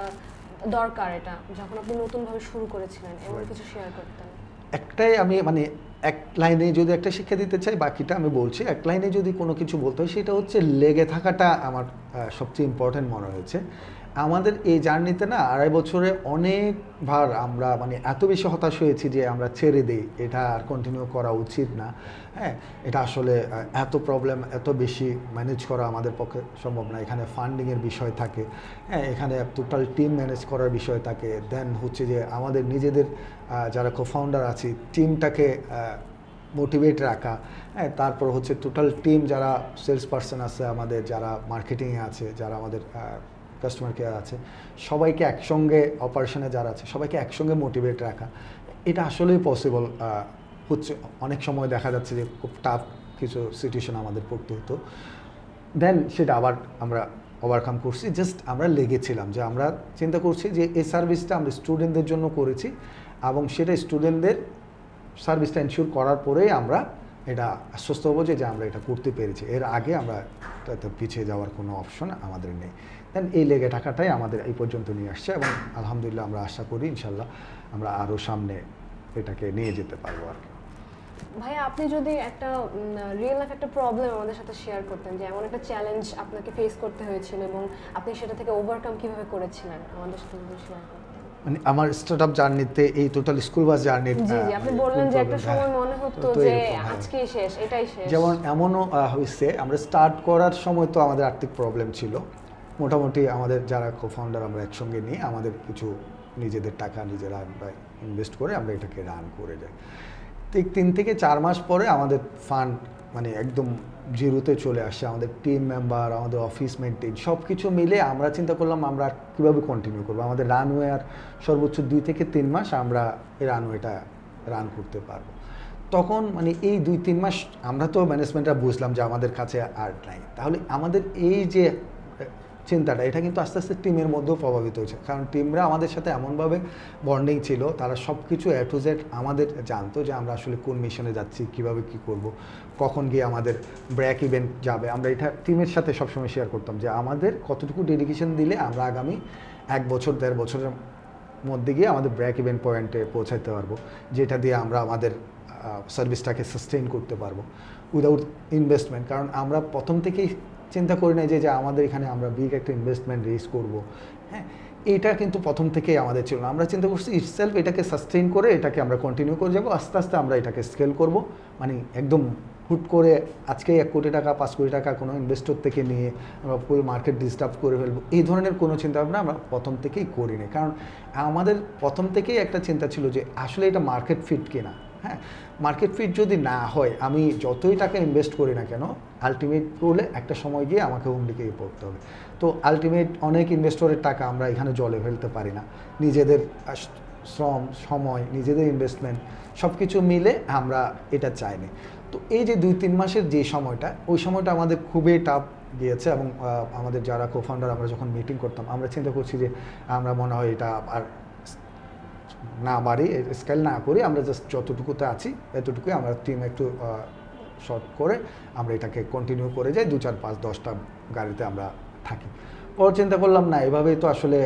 দরকার, এটা যখন আপনি নতুনভাবে শুরু করেছিলেন, এমন কিছু শেয়ার করতেন? একটাই আমি মানে এক লাইনে যদি একটা শিক্ষা দিতে চাই, বাকিটা আমি বলছি। এক লাইনে যদি কোনো কিছু বলতে হয়, সেটা হচ্ছে লেগে থাকাটা আমার সবচেয়ে ইম্পর্ট্যান্ট মনে হয়েছে। আমাদের এই জার্নিতে না 2.5 বছরে অনেকবার আমরা মানে এত বেশি হতাশ হয়েছি যে আমরা ছেড়ে দিই, এটা আর কন্টিনিউ করা উচিত না। হ্যাঁ, এটা আসলে এত প্রবলেম, এত বেশি ম্যানেজ করা আমাদের পক্ষে সম্ভব না। এখানে ফান্ডিংয়ের বিষয় থাকে, হ্যাঁ, এখানে টোটাল টিম ম্যানেজ করার বিষয় থাকে। দেন হচ্ছে যে আমাদের নিজেদের যারা কোফাউন্ডার আছি টিমটাকে মোটিভেট রাখা, হ্যাঁ, তারপর হচ্ছে টোটাল টিম যারা সেলস পার্সন আছে আমাদের, যারা মার্কেটিংয়ে আছে, যারা আমাদের কাস্টমার কেয়ার আছে, সবাইকে একসঙ্গে, অপারেশনে যারা আছে সবাইকে একসঙ্গে মোটিভেট রাখা, এটা আসলেই পসিবল হচ্ছে। অনেক সময় দেখা যাচ্ছে যে খুব টাফ কিছু সিচুয়েশন আমাদের পড়তে হতো, দেন সেটা আবার আমরা ওভারকাম করছি। জাস্ট আমরা লেগেছিলাম যে আমরা চিন্তা করছি যে এই সার্ভিসটা আমরা স্টুডেন্টদের জন্য করেছি এবং সেটা স্টুডেন্টদের সার্ভিসটা এনশিওর করার পরেই আমরা এটা আশ্বস্ত হবো যে আমরা এটা করতে পেরেছি। এর আগে আমরা এটাতে পিছিয়ে যাওয়ার কোনো অপশন আমাদের নেই। দেন এই লেগে থাকাটাই আমাদের এই পর্যন্ত নিয়ে আসছে এবং আলহামদুলিল্লাহ আমরা আশা করি ইনশাল্লাহ আমরা আরও সামনে এটাকে নিয়ে যেতে পারবো আর কি। ভাইয়া, আপনি যদি একটা রিয়েল লাইফ একটা প্রবলেম আমাদের সাথে শেয়ার করতেন, যে এমন একটা চ্যালেঞ্জ আপনাকে ফেস করতে হয়েছিল এবং আপনি সেটা থেকে ওভারকাম কিভাবে করেছিলেন, আমাদের সাথে যদি শেয়ার করতেন। মানে আমার স্টার্টআপ জার্নিতে, এই টোটাল স্কুল বাস জার্নির, জি জি, আপনি বললেন যে একটা সময় মনে হতো যে আজকেই শেষ, এটাই শেষ। যেমন এমনও হয়েছে আমরা স্টার্ট করার সময় তো আমাদের আর্থিক প্রবলেম ছিল মোটামুটি। আমাদের যারা কোফাউন্ডার আমরা একসঙ্গে নিয়ে আমাদের কিছু নিজেদের টাকা নিজেরা আমরা ইনভেস্ট করে আমরা এটাকে রান করে যাই। ঠিক 3 থেকে 4 মাস পরে আমাদের ফান্ড মানে একদম জিরোতে চলে আসে। আমাদের টিম মেম্বার, আমাদের অফিস মেনটেন সব কিছু মিলে আমরা চিন্তা করলাম আমরা কীভাবে কন্টিনিউ করবো। আমাদের রানওয়ে আর সর্বোচ্চ 2 থেকে 3 মাস আমরা এই রানওয়েটা রান করতে পারবো। তখন মানে এই 2-3 মাস আমরা তো ম্যানেজমেন্টরা বুঝলাম যে আমাদের কাছে আর নাই, তাহলে আমাদের এই যে চিন্তাটা এটা কিন্তু আস্তে আস্তে টিমের মধ্যেও প্রভাবিত হয়েছে। কারণ টিমরা আমাদের সাথে এমনভাবে বন্ডিং ছিল, তারা সব কিছু A to Z আমাদের জানতো যে আমরা আসলে কোন মিশনে যাচ্ছি, কিভাবে কি করব, কখন গিয়ে আমাদের ব্রেক ইভেন্ট যাবে। আমরা এটা টিমের সাথে সবসময় শেয়ার করতাম যে আমাদের কতটুকু ডেডিকেশন দিলে আমরা আগামী 1 বছর 1.5 বছরের মধ্যে গিয়ে আমাদের ব্রেক ইভেন্ট পয়েন্টে পৌঁছাতে পারবো, যেটা দিয়ে আমরা আমাদের সার্ভিসটাকে সাস্টেইন করতে পারবো উইদাউট ইনভেস্টমেন্ট। কারণ আমরা প্রথম থেকেই চিন্তা করি না যে আমাদের এখানে আমরা বিগ একটা ইনভেস্টমেন্ট রেজ করবো। হ্যাঁ, এইটা কিন্তু প্রথম থেকেই আমাদের ছিল না। আমরা চিন্তা করছি ইটসেলফ এটাকে সাস্টেইন করে এটাকে আমরা কন্টিনিউ করে যাবো, আস্তে আস্তে আমরা এটাকে স্কেল করব। মানে একদম হুট করে আজকে 1 কোটি টাকা 5 কোটি টাকা কোনো ইনভেস্টর থেকে নিয়ে আমরা ফুল মার্কেট ডিস্টার্ব করে ফেলবো, এই ধরনের কোনো চিন্তাভাবনা আমরা প্রথম থেকেই করিনি। কারণ আমাদের প্রথম থেকেই একটা চিন্তা ছিল যে আসলে এটা মার্কেট ফিট কিনা। হ্যাঁ, মার্কেট ফিট যদি না হয় আমি যতই টাকা ইনভেস্ট করি না কেন আলটিমেট করলে একটা সময় গিয়ে আমাকে হুমড়িকেই পড়তে হবে। তো আলটিমেট অনেক ইনভেস্টরের টাকা আমরা এখানে জলে ফেলতে পারি না। নিজেদের শ্রম, সময়, নিজেদের ইনভেস্টমেন্ট সব কিছু মিলে আমরা এটা চাইনি। তো এই যে 2-3 মাসের যে সময়টা, ওই সময়টা আমাদের খুবই টাফ গিয়েছে এবং আমাদের যারা কোফাউন্ডার আমরা যখন মিটিং করতাম আমরা চিন্তা করছি যে আমরা মনে হয় এটা আর না বাড়ি, স্কেল না করি, আমরা জাস্ট যতটুকুতে আছি এতটুকুই আমরা টিম একটু শর্ট করে আমরা এটাকে কন্টিনিউ করে যাই। 2, 4, 5, 10টা গাড়িতে আমরা থাকি। পর চিন্তা করলাম না, এভাবেই তো আসলে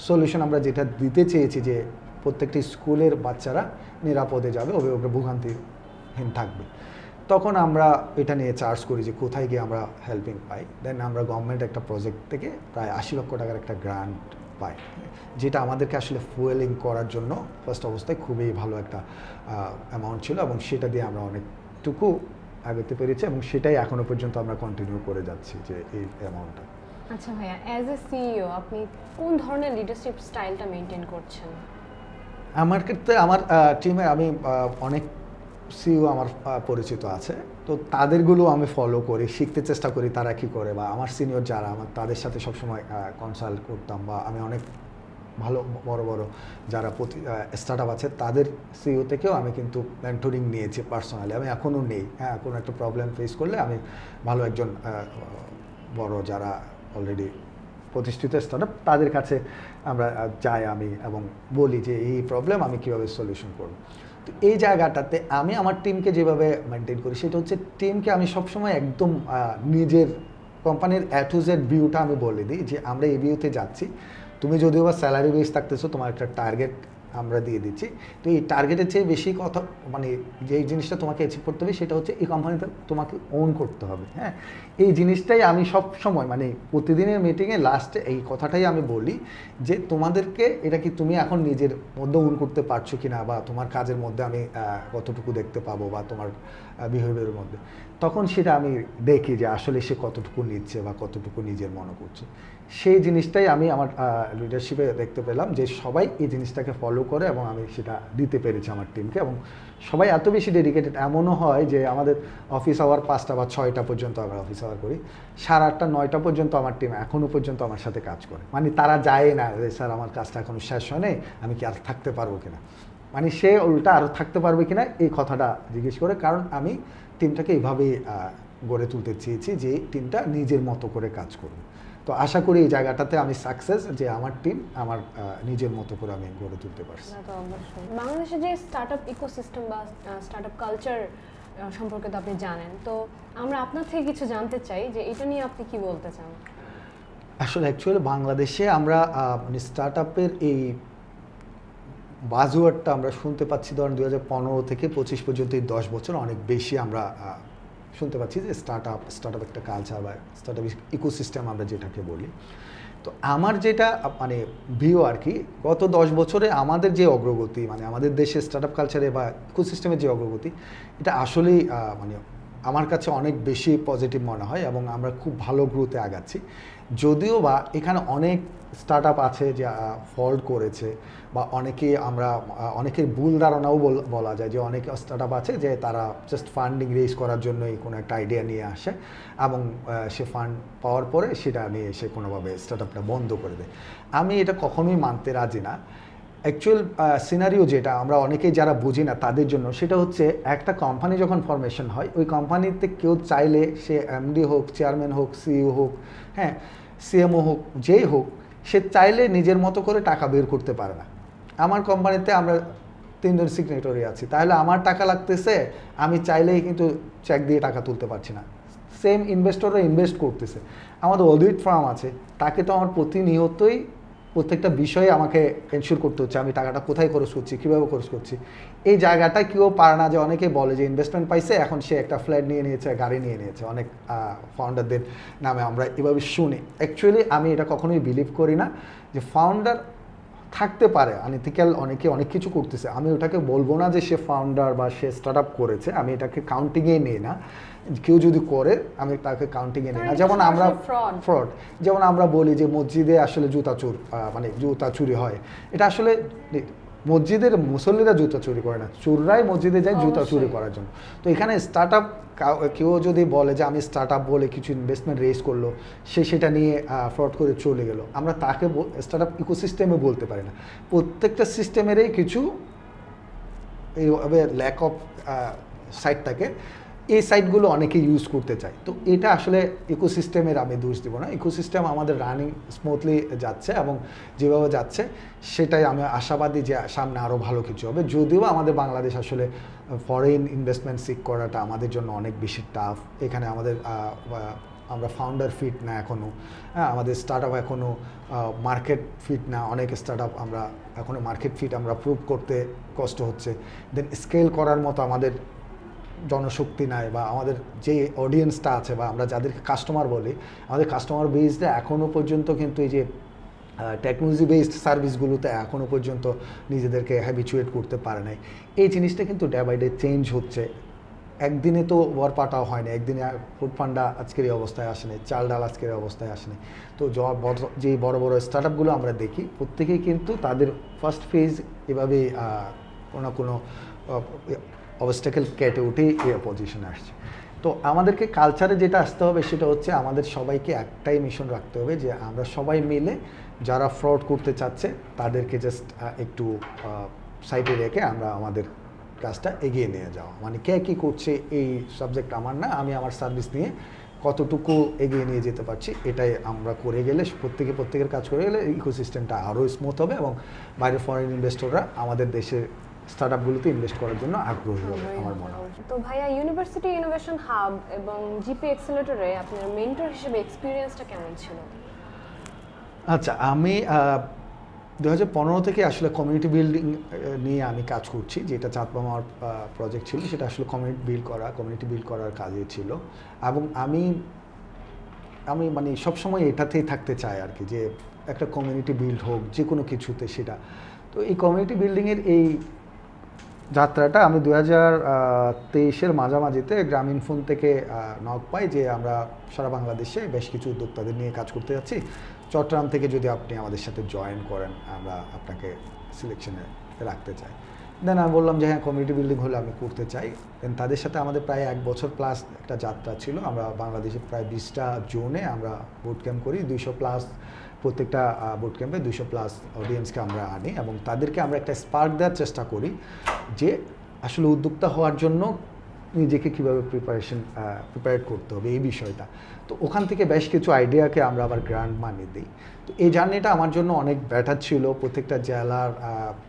সলিউশন আমরা যেটা দিতে চেয়েছি যে প্রত্যেকটি স্কুলের বাচ্চারা নিরাপদে যাবে, ওকে ভোগান্তিহীন থাকবে। তখন আমরা এটা নিয়ে চার্জ করি যে কোথায় গিয়ে আমরা হেল্পিং পাই। দেন আমরা গভর্নমেন্ট একটা প্রজেক্ট থেকে প্রায় 80 লক্ষ টাকার একটা গ্রান্ট পাই, যেটা আমাদেরকে আসলে ফুয়েলিং করার জন্য ফার্স্ট অবস্থায় খুবই ভালো একটা অ্যামাউন্ট ছিল এবং সেটা দিয়ে আমরা অনেকটুকু আগাতে পেরেছি এবং সেটাই এখনো পর্যন্ত আমরা কন্টিনিউ করে যাচ্ছি যে এই অ্যামাউন্টটা। আচ্ছা ভাইয়া, অ্যাজ এ সিইও আপনি কোন ধরনের লিডারশিপ স্টাইলটা মেনটেন করছেন? আমার ক্ষেত্রে আমার টিমে আমি অনেক সিইও আমার পরিচিত আছে, তো তাদেরগুলো আমি ফলো করি, শিখতে চেষ্টা করি তারা কী করে, বা আমার সিনিয়র যারা আমার তাদের সাথে সবসময় কনসাল্ট করতাম, বা আমি অনেক ভালো বড় বড় যারা স্টার্টআপ আছে তাদের সিইও থেকেও আমি কিন্তু মেন্টরিং নিয়েছি পার্সোনালি। আমি এখনও নেই। হ্যাঁ, কোনো একটা প্রবলেম ফেস করলে আমি ভালো একজন বড় যারা অলরেডি প্রতিষ্ঠিত স্টার্টআপ তাদের কাছে আমরা যাই আমি এবং বলি যে এই প্রবলেম আমি কীভাবে সলিউশন করব। তো এই জায়গাটাতে আমি আমার টিমকে যেভাবে মেনটেন করি সেটা হচ্ছে টিমকে আমি সবসময় একদম নিজের কোম্পানির A to Z ভিউটা আমি বলে দিই যে আমরা এই ভিউতে যাচ্ছি। তুমি যদিও বা স্যালারি বেস থাকতেছো, তোমার একটা টার্গেট আমরা দিয়ে দিচ্ছি। তো এই টার্গেটের চেয়ে বেশি কথা মানে যে জিনিসটা তোমাকে অ্যাচিভ করতে হবে সেটা হচ্ছে এই কোম্পানিতে তোমাকে ওন করতে হবে। হ্যাঁ, এই জিনিসটাই আমি সব সময় মানে প্রতিদিনের মিটিংয়ে লাস্টে এই কথাটাই আমি বলি যে তোমাদেরকে এটা কি তুমি এখন নিজের মধ্যে ওন করতে পারছো কি না, বা তোমার কাজের মধ্যে আমি কতটুকু দেখতে পাবো বা তোমার বিহেভিয়ারের মধ্যে, তখন সেটা আমি দেখি যে আসলে সে কতটুকু নিচ্ছে বা কতটুকু নিজের মনে করছে। সেই জিনিসটাই আমি আমার লিডারশিপে দেখতে পেলাম যে সবাই এই জিনিসটাকে ফলো করে এবং আমি সেটা দিতে পেরেছি আমার টিমকে, এবং সবাই এত বেশি ডেডিকেটেড। এমনও হয় যে আমাদের অফিস আওয়ার 5টা বা 6টা পর্যন্ত আমরা অফিস আওয়ার করি, 8:30 9টা পর্যন্ত আমার টিম এখনও পর্যন্ত আমার সাথে কাজ করে। মানে তারা যায় না যে স্যার আমার কাজটা এখনও শেষ হয়নি, আমি কি আর থাকতে পারবো কিনা, মানে সে উল্টা আরও থাকতে পারবে কিনা এই কথাটা জিজ্ঞেস করে, কারণ আমি টিমটাকে এইভাবেই গড়ে তুলতে চেয়েছি যে টিমটা নিজের মতো করে কাজ করবে। তো আশা করি এই জায়গাটাতে আমি সাকসেস, যে আমার টিম আমার নিজের মতো করে আমি গড়ে তুলতে পারছি। না তো অবশ্যই। বাংলাদেশে যে স্টার্টআপ ইকোসিস্টেম বা স্টার্টআপ কালচার সম্পর্কে তো আপনি জানেন, তো আমরা আপনার থেকে কিছু জানতে চাই যে এটা নিয়ে আপনি কি বলতে চান। আসলে অ্যাকচুয়ালি বাংলাদেশে আমরা মানে স্টার্টআপের এই বাজওয়ার্ডটা আমরা শুনতে পাচ্ছি ধরেন 2015 থেকে 25 পর্যন্ত, এই 10 বছর অনেক বেশি আমরা শুনতে পাচ্ছি যে স্টার্টআপ একটা কালচার বা স্টার্টআপ ইকোসিস্টেম আমরা যেটাকে বলি। তো আমার যেটা মানে ভিউ আর কি, গত 10 বছরে আমাদের যে অগ্রগতি, মানে আমাদের দেশে স্টার্টআপ কালচারে বা ইকোসিস্টেমের যে অগ্রগতি, এটা আসলেই মানে আমার কাছে অনেক বেশি পজিটিভ মনে হয় এবং আমরা খুব ভালো গ্রোথে আগাচ্ছি। যদিও বা এখানে অনেক স্টার্টআপ আছে যে ফল্ট করেছে, বা অনেকের ভুল ধারণাও বলা যায় যে অনেক স্টার্টআপ আছে যে তারা জাস্ট ফান্ডিং রেজ করার জন্যই কোনো একটা আইডিয়া নিয়ে আসে এবং সে ফান্ড পাওয়ার পরে সেটা নিয়ে সে কোনোভাবে স্টার্টআপটা বন্ধ করে দেয়। আমি এটা কখনোই মানতে রাজি না। অ্যাকচুয়াল সিনারিও যেটা আমরা অনেকেই যারা বুঝি না তাদের জন্য, সেটা হচ্ছে একটা কোম্পানি যখন ফরমেশন হয়, ওই কোম্পানিতে কেউ চাইলে সে এমডি হোক, চেয়ারম্যান হোক, সিইও হোক, হ্যাঁ সিএমও হোক, যেই হোক, সে চাইলে নিজের মতো করে টাকা বের করতে পারে না। আমার কোম্পানিতে আমরা 3 জন সিগনেটরি আছি, তাহলে আমার টাকা লাগতেছে, আমি চাইলেই কিন্তু চেক দিয়ে টাকা তুলতে পারছি না। সেম ইনভেস্টররা ইনভেস্ট করতেছে, আমাদের অডিট ফার্ম আছে, তাকে তো আমার প্রতিনিয়তই প্রত্যেকটা বিষয়ে আমাকে এনশিওর করতে হচ্ছে আমি টাকাটা কোথায় খরচ করছি, কীভাবে খরচ করছি। এই জায়গাটা কেউ পারে না। যে অনেকে বলে যে ইনভেস্টমেন্ট পাইছে, এখন সে একটা ফ্ল্যাট নিয়ে নিয়েছে, গাড়ি নিয়ে নিয়েছে, অনেক ফাউন্ডারদের নামে আমরা এভাবে শুনি। অ্যাকচুয়ালি আমি এটা কখনোই বিলিভ করি না যে ফাউন্ডার থাকতে পারে আনএথিক্যাল, অনেকে অনেক কিছু করতেছে, আমি ওটাকে বলবো না যে সে ফাউন্ডার বা সে স্টার্ট আপ করেছে, আমি এটাকে কাউন্টিংয়ে নিই না। কেউ যদি করে আমি তাকে কাউন্টিংয়ে নিই না। যেমন আমরা ফ্রড, যেমন আমরা বলি যে মসজিদে আসলে জুতা চোর মানে জুতা চুরি হয়, এটা আসলে মসজিদের মুসল্লিরা জুতা চুরি করে না, চোররাই মসজিদে যায় জুতা চুরি করার জন্য। তো এখানে স্টার্ট আপ কেউ যদি বলে যে আমি স্টার্ট আপ বলে কিছু ইনভেস্টমেন্ট রেজ করলো, সেটা নিয়ে ফ্রড করে চলে গেল, আমরা তাকে স্টার্ট আপ ইকোসিস্টেমে বলতে পারি না। প্রত্যেকটা সিস্টেমেরই কিছু এইভাবে ল্যাক অফ সাইট থাকে, এই সাইটগুলো অনেকে ইউজ করতে চায়। তো এটা আসলে ইকোসিস্টেমের আমি দোষ দেবো না, ইকোসিস্টেম আমাদের রানিং স্মুথলি যাচ্ছে এবং যেভাবে যাচ্ছে সেটাই আমি আশাবাদী যে সামনে আরও ভালো কিছু হবে। যদিও আমাদের বাংলাদেশ আসলে ফরেন ইনভেস্টমেন্ট সিক করাটা আমাদের জন্য অনেক বেশি টাফ। এখানে আমরা ফাউন্ডার ফিট না এখনও, হ্যাঁ আমাদের স্টার্ট আপ এখনও মার্কেট ফিট না, অনেক স্টার্ট আপ আমরা এখনও মার্কেট ফিট আমরা প্রুভ করতে কষ্ট হচ্ছে। দেন স্কেল করার মতো আমাদের জনশক্তি নাই, বা আমাদের যে অডিয়েন্সটা আছে বা আমরা যাদেরকে কাস্টমার বলি, আমাদের কাস্টমার বেসটা এখনও পর্যন্ত কিন্তু এই যে টেকনোলজি বেসড সার্ভিসগুলোতে এখনও পর্যন্ত নিজেদেরকে হ্যাবিচুয়েট করতে পারে নাই। এই জিনিসটা কিন্তু ডে বাই ডে চেঞ্জ হচ্ছে। একদিনে তো পাটাও হয়নি, একদিনে ফুড পান্ডা আজকের এই অবস্থায় আসেনি, চাল ডাল আজকের এই অবস্থায় আসেনি। তো যে বড় বড় স্টার্ট আপগুলো আমরা দেখি, প্রত্যেকেই কিন্তু তাদের ফার্স্ট ফেজ এভাবেই কোনো না কোনো অবস্টাকেল কেটে উঠেই এই পজিশনে আসছে। তো আমাদেরকে কালচারে যেটা আসতে হবে সেটা হচ্ছে আমাদের সবাইকে একটাই মিশন রাখতে হবে যে আমরা সবাই মিলে যারা ফ্রড করতে চাচ্ছে তাদেরকে জাস্ট একটু সাইডে রেখে আমরা আমাদের কাজটা এগিয়ে নিয়ে যাওয়া। মানে কে কী করছে এই সাবজেক্ট আমার না, আমি আমার সার্ভিস নিয়ে কতটুকু এগিয়ে নিয়ে যেতে পারছি এটাই আমরা করে গেলে, প্রত্যেকের কাজ করে গেলে ইকোসিস্টেমটা আরও স্মুথ হবে এবং বাইরের ফরেন ইনভেস্টররা আমাদের দেশের স্টার্টআপগুলোতে ইনভেস্ট করার জন্য আগ্রহী হবে আমার মনে হয়। তো ভাইয়া, ইউনিভার্সিটি ইনোভেশন হাব এবং জিপি এক্সেলেটরে আপনার মেন্টর হিসেবে এক্সপিরিয়েন্সটা কেমন ছিল? আচ্ছা, আমি 2015 থেকে আসলে কমিউনিটি বিল্ডিং নিয়ে আমি কাজ করছি, যেটা চাঁদপাম আমার প্রজেক্ট ছিল, সেটা আসলে কমিউনিটি বিল্ড করার কাজে ছিল। এবং আমি আমি মানে সবসময় এটাতেই থাকতে চাই আর কি, যে একটা কমিউনিটি বিল্ড হোক যে কোনো কিছুতে সেটা। তো এই কমিউনিটি বিল্ডিংয়ের এই যাত্রাটা আমি 2023-এর মাঝামাঝিতে গ্রামীণ ফোন থেকে নক পাই যে আমরা সারা বাংলাদেশে বেশ কিছু উদ্যোক্তাদের নিয়ে কাজ করতে যাচ্ছি, চট্টগ্রাম থেকে যদি আপনি আমাদের সাথে জয়েন করেন আমরা আপনাকে সিলেকশনে রাখতে চাই। দেন আমি বললাম যে হ্যাঁ, কমিউনিটি বিল্ডিং হলে আমি করতে চাই। দেন তাদের সাথে আমাদের প্রায় 1 বছর প্লাস একটা যাত্রা ছিল। আমরা বাংলাদেশে প্রায় 20টা জোনে আমরা বুট ক্যাম্প করি, 200 প্লাস, প্রত্যেকটা বুট ক্যাম্পে 200 প্লাস অডিয়েন্সকে আমরা আনি এবং তাদেরকে আমরা একটা স্পার্ক দেওয়ার চেষ্টা করি যে আসলে উদ্যোক্তা হওয়ার জন্য নিজেকে কীভাবে প্রিপেয়ার করতে হবে এই বিষয়টা। তো ওখান থেকে বেশ কিছু আইডিয়াকে আমরা আবার গ্র্যান্ড মানি দিই। তো এই জার্নিটা আমার জন্য অনেক বেটার ছিল। প্রত্যেকটা জেলার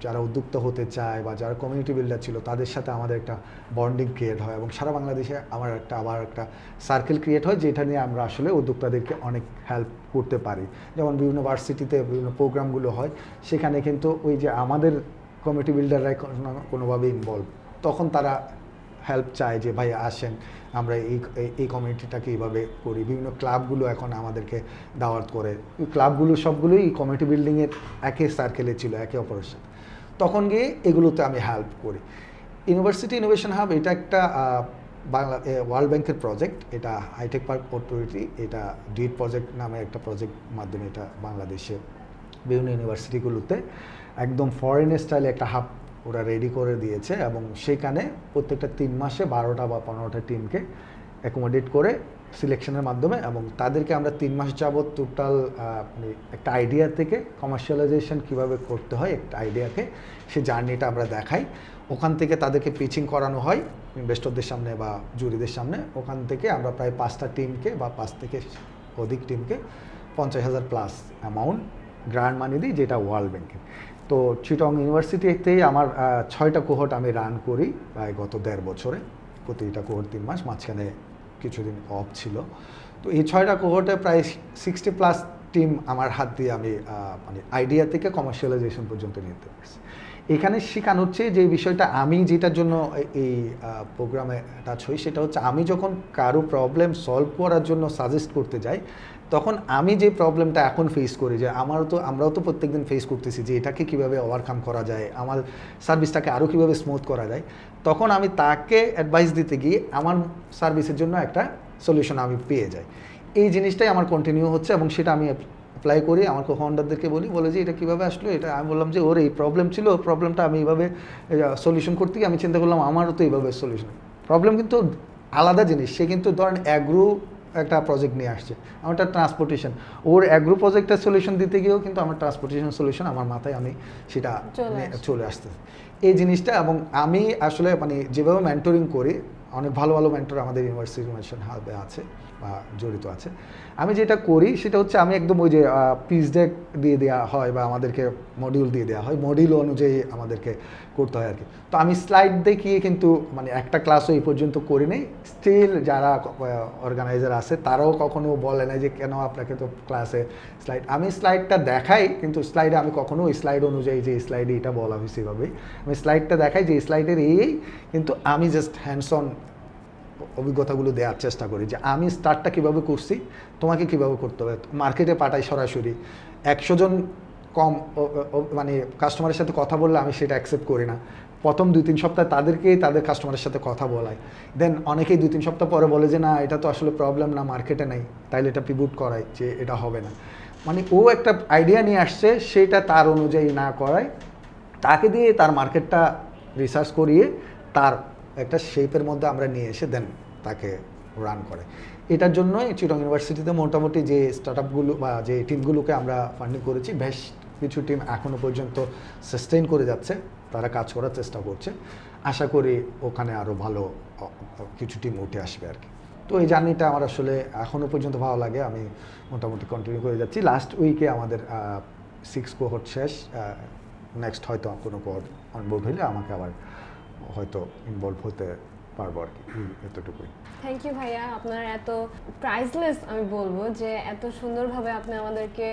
যারা উদ্যোক্তা হতে চায় বা যারা কমিউনিটি বিল্ডার ছিল তাদের সাথে আমাদের একটা বন্ডিং ক্রিয়েট হয় এবং সারা বাংলাদেশে আমার আবার একটা সার্কেল ক্রিয়েট হয়, যেটা নিয়ে আমরা আসলে উদ্যোক্তাদেরকে অনেক হেল্প করতে পারি। যেমন বিভিন্ন ভার্সিটিতে বিভিন্ন প্রোগ্রামগুলো হয়, সেখানে কিন্তু ওই যে আমাদের কমিউনিটি বিল্ডাররাই কোনোভাবে ইনভলভ, তখন তারা হেল্প চায় যে ভাই আসেন আমরা এই কমিউনিটিটাকে এইভাবে করি। বিভিন্ন ক্লাবগুলো এখন আমাদেরকে দাওয়াত করে, ওই ক্লাবগুলো সবগুলোই এই কমিউনিটি বিল্ডিংয়ের একই সার্কেলে ছিল, একে অপরের সাথে। তখন গিয়ে এগুলোতে আমি হেল্প করি। ইউনিভার্সিটি ইনোভেশন হাব এটা একটা ওয়ার্ল্ড ব্যাংকের প্রজেক্ট, এটা হাইটেক পার্ক অথরিটি, এটা ডিড প্রজেক্ট নামে একটা প্রজেক্ট মাধ্যমে এটা বাংলাদেশে বিভিন্ন ইউনিভার্সিটিগুলোতে একদম ফরেন স্টাইলে একটা হাব ওরা রেডি করে দিয়েছে এবং সেখানে প্রত্যেকটা 3 মাসে 12টা বা 15টা টিমকে অ্যাকোমোডেট করে সিলেকশনের মাধ্যমে, এবং তাদেরকে আমরা 3 মাস যাবত টোটাল মানে একটা আইডিয়া থেকে কমার্শিয়ালাইজেশন কীভাবে করতে হয় একটা আইডিয়াকে, সেই জার্নিটা আমরা দেখাই। ওখান থেকে তাদেরকে পিচিং করানো হয় ইনভেস্টরদের সামনে বা জুরিদের সামনে। ওখান থেকে আমরা প্রায় 5টা টিমকে বা 5 থেকে অধিক টিমকে 50,000 প্লাস অ্যামাউন্ট গ্রান্ট মানি দিই, যেটা ওয়ার্ল্ড ব্যাংকের। তো চিটং ইউনিভার্সিটিতেই আমার 6টা কোহর্ট আমি রান করি প্রায় গত 1.5 বছরে। প্রতিটা কোহর্ট 3 মাস, মাঝখানে কিছুদিন অফ ছিল। তো এই 6টা কোহর্টে প্রায় 60 প্লাস টিম আমার হাত দিয়ে আমি মানে আইডিয়া থেকে কমার্শিয়ালাইজেশন পর্যন্ত নিতে পারছি। এখানে শেখানো হচ্ছে যে বিষয়টা, আমি যেটার জন্য এই প্রোগ্রামে টাচ হই, সেটা হচ্ছে আমি যখন কারো প্রবলেম সলভ করার জন্য সাজেস্ট করতে যাই, তখন আমি যে প্রবলেমটা এখন ফেস করি, যে আমরাও তো প্রত্যেকদিন ফেস করতেছি যে এটাকে কীভাবে ওভারকাম করা যায়, আমার সার্ভিসটাকে আরও কীভাবে স্মুথ করা যায়, তখন আমি তাকে অ্যাডভাইস দিতে গিয়ে আমার সার্ভিসের জন্য একটা সলিউশন আমি পেয়ে যাই। এই জিনিসটাই আমার কন্টিনিউ হচ্ছে এবং সেটা আমি অ্যাপ্লাই করি। আমার কো-ফাউন্ডারদেরকে বলে যে এটা কীভাবে আসলো, এটা আমি বললাম যে ওর এই প্রবলেম ছিল, প্রবলেমটা আমি এইভাবে সলিউশন করতে গিয়ে আমি চিন্তা করলাম আমারও তো এইভাবে সলিউশন। প্রবলেম কিন্তু আলাদা জিনিস, সে কিন্তু ধরেন অ্যাগ্রো একটা প্রজেক্ট নিয়ে আসছে, আমারটা ট্রান্সপোর্টেশন, ওর অ্যাগ্রো প্রজেক্টের সলিউশন দিতে গিয়েও কিন্তু আমার ট্রান্সপোর্টেশন সলিউশন আমার মাথায় আমি সেটা চলে আসতে এই জিনিসটা। এবং আমি আসলে মানে যেভাবে মেন্টরিং করি, অনেক ভালো ভালো মেন্টর আমাদের ইউনিভার্সিটি ইনোভেশন হাবে আছে বা জড়িত আছে। আমি যেটা করি সেটা হচ্ছে আমি একদম ওই যে পিচ ডেক দিয়ে দেওয়া হয় বা আমাদেরকে মডিউল দিয়ে দেওয়া হয়, মডিউল অনুযায়ী আমাদেরকে করতে হয় আর কি। তো আমি স্লাইড দেখিয়ে কিন্তু মানে একটা ক্লাসও এই পর্যন্ত করি নেই। স্টিল যারা অর্গানাইজার আছে তারাও কখনো বলে না যে কেন আপনাকে তো ক্লাসে স্লাইড, আমি স্লাইডটা দেখাই কিন্তু স্লাইডে আমি কখনো ওই স্লাইড অনুযায়ী যে স্লাইডে এটা বলা হয়েছে এভাবেই আমি স্লাইডটা দেখাই যে স্লাইডের এই, কিন্তু আমি জাস্ট হ্যান্ডস অন অভিজ্ঞতাগুলো দেওয়ার চেষ্টা করি যে আমি স্টার্টটা কীভাবে করছি, তোমাকে কীভাবে করতে হবে। মার্কেটে পাঠাই সরাসরি, 100 জন কম মানে কাস্টমারের সাথে কথা বললে আমি সেটা অ্যাকসেপ্ট করি না। প্রথম 2-3 সপ্তাহ তাদেরকেই তাদের কাস্টমারের সাথে কথা বলাই, দেন অনেকেই 2-3 সপ্তাহ পরে বলে যে না এটা তো আসলে প্রবলেম না, মার্কেটে নেই, তাইলে এটা পিভট করাই যে এটা হবে না। মানে ও একটা আইডিয়া নিয়ে আসছে, সেটা তার অনুযায়ী না করায়, তাকে দিয়ে তার মার্কেটটা রিসার্চ করিয়ে তার একটা শেপের মধ্যে আমরা নিয়ে এসে দেন তাকে রান করে। এটার জন্যই চিটং ইউনিভার্সিটিতে মোটামুটি যে স্টার্টআপগুলো বা যে টিমগুলোকে আমরা ফান্ডিং করেছি, বেশ কিছু টিম এখনও পর্যন্ত সাস্টেইন করে যাচ্ছে, তারা কাজ করার চেষ্টা করছে। আশা করি ওখানে আরও ভালো কিছু টিম উঠে আসবে আর কি। তো এই জার্নিটা আমার আসলে এখনও পর্যন্ত ভালো লাগে, আমি মোটামুটি কন্টিনিউ করে যাচ্ছি। লাস্ট উইকে আমাদের 6 কোহর্ট শেষ, নেক্সট হয়তো কোনো কোহর্ট অনবোর্ড হইলে আমাকে আবার হয়তো ইনভলভ হতে পারবো আর কি, এতটুকুই। থ্যাংক ইউ ভাইয়া, আপনার এত প্রাইসলেস আমি বলবো যে এত সুন্দরভাবে আপনি আমাদেরকে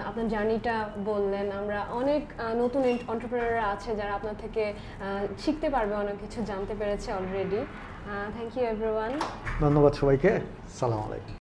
আপনার জার্নিটা বললেন। আমরা অনেক নতুন এন্টারপ্রেনাররা আছে যারা আপনার থেকে শিখতে পারবে, অনেক কিছু জানতে পেরেছে অলরেডি। Thank you everyone. ধন্যবাদ সবাইকে, সালাম আলাইকুম।